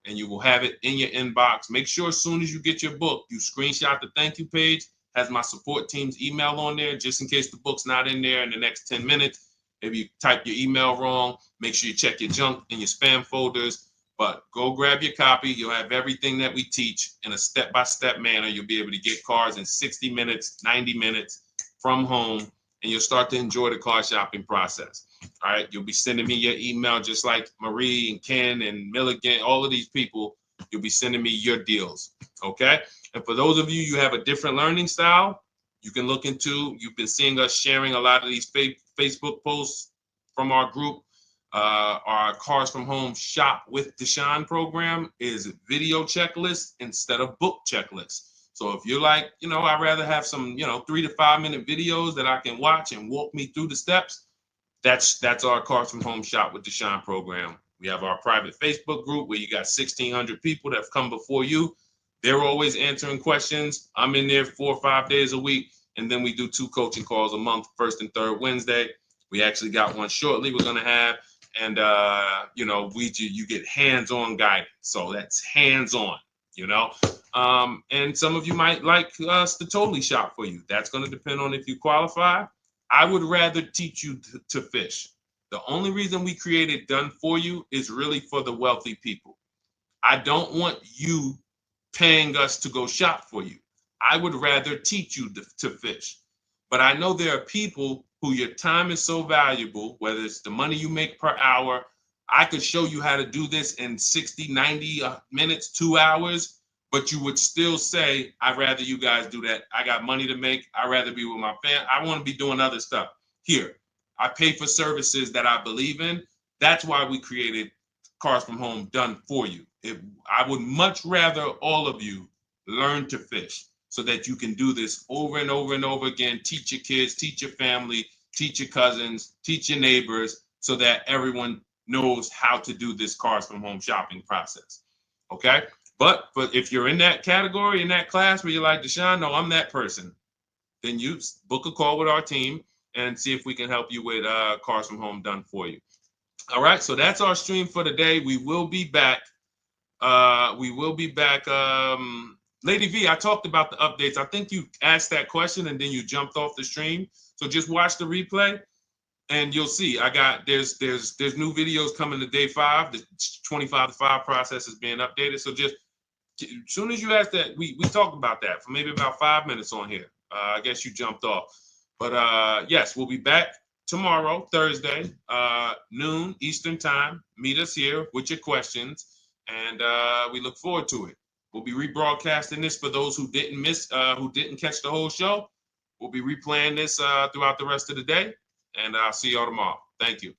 and you will have it in your inbox. Make sure as soon as you get your book, you screenshot the thank you page, has my support team's email on there, just in case the book's not in there in the next 10 minutes. If you type your email wrong, make sure you check your junk and your spam folders. But go grab your copy. You'll have everything that we teach in a step-by-step manner. You'll be able to get cars in 60 minutes, 90 minutes from home, and you'll start to enjoy the car shopping process. All right. You'll be sending me your email just like Marie and Ken and Milligan, all of these people. You'll be sending me your deals. Okay. And for those of you, you have a different learning style, you can look into, you've been seeing us sharing a lot of these Facebook posts from our group. Our Cars from Home Shop with Deshone program is video checklist instead of book checklist. So if you're like, I'd rather have some, 3 to 5 minute videos that I can watch and walk me through the steps, that's our Cars from Home Shop with Deshone program. We have our private Facebook group where you got 1,600 people that have come before you. They're always answering questions. I'm in there 4 or 5 days a week. And then we do 2 coaching calls a month, first and third Wednesday. We actually got one shortly we're going to have. And, you get hands-on guidance. So that's hands-on, and some of you might like us to totally shop for you. That's going to depend on if you qualify. I would rather teach you to fish. The only reason we created Done For You is really for the wealthy people. I don't want you paying us to go shop for you. I would rather teach you to fish. But I know there are people who your time is so valuable, whether it's the money you make per hour. I could show you how to do this in 60, 90 minutes, 2 hours, but you would still say, I'd rather you guys do that. I got money to make. I'd rather be with my family. I want to be doing other stuff. Here, I pay for services that I believe in. That's why we created Cars from Home Done For You. I would much rather all of you learn to fish so that you can do this over and over and over again. Teach your kids, teach your family, teach your cousins, teach your neighbors, so that everyone knows how to do this Cars from Home shopping process. Okay? But if you're in that category, in that class where you're like, Deshone, no, I'm that person, then you book a call with our team and see if we can help you with Cars from Home Done For You. All right, so that's our stream for today. We will be back. Lady V, I talked about the updates. I think you asked that question and then you jumped off the stream. So just watch the replay and you'll see. There's new videos coming to day 5. The 25 to 5 process is being updated. So just as soon as you asked that, we talked about that for maybe about 5 minutes on here. I guess you jumped off. But yes, we'll be back tomorrow, Thursday, noon Eastern time. Meet us here with your questions, and we look forward to it. We'll be rebroadcasting this for those who didn't catch the whole show. We'll be replaying this throughout the rest of the day, and I'll see y'all tomorrow. Thank you.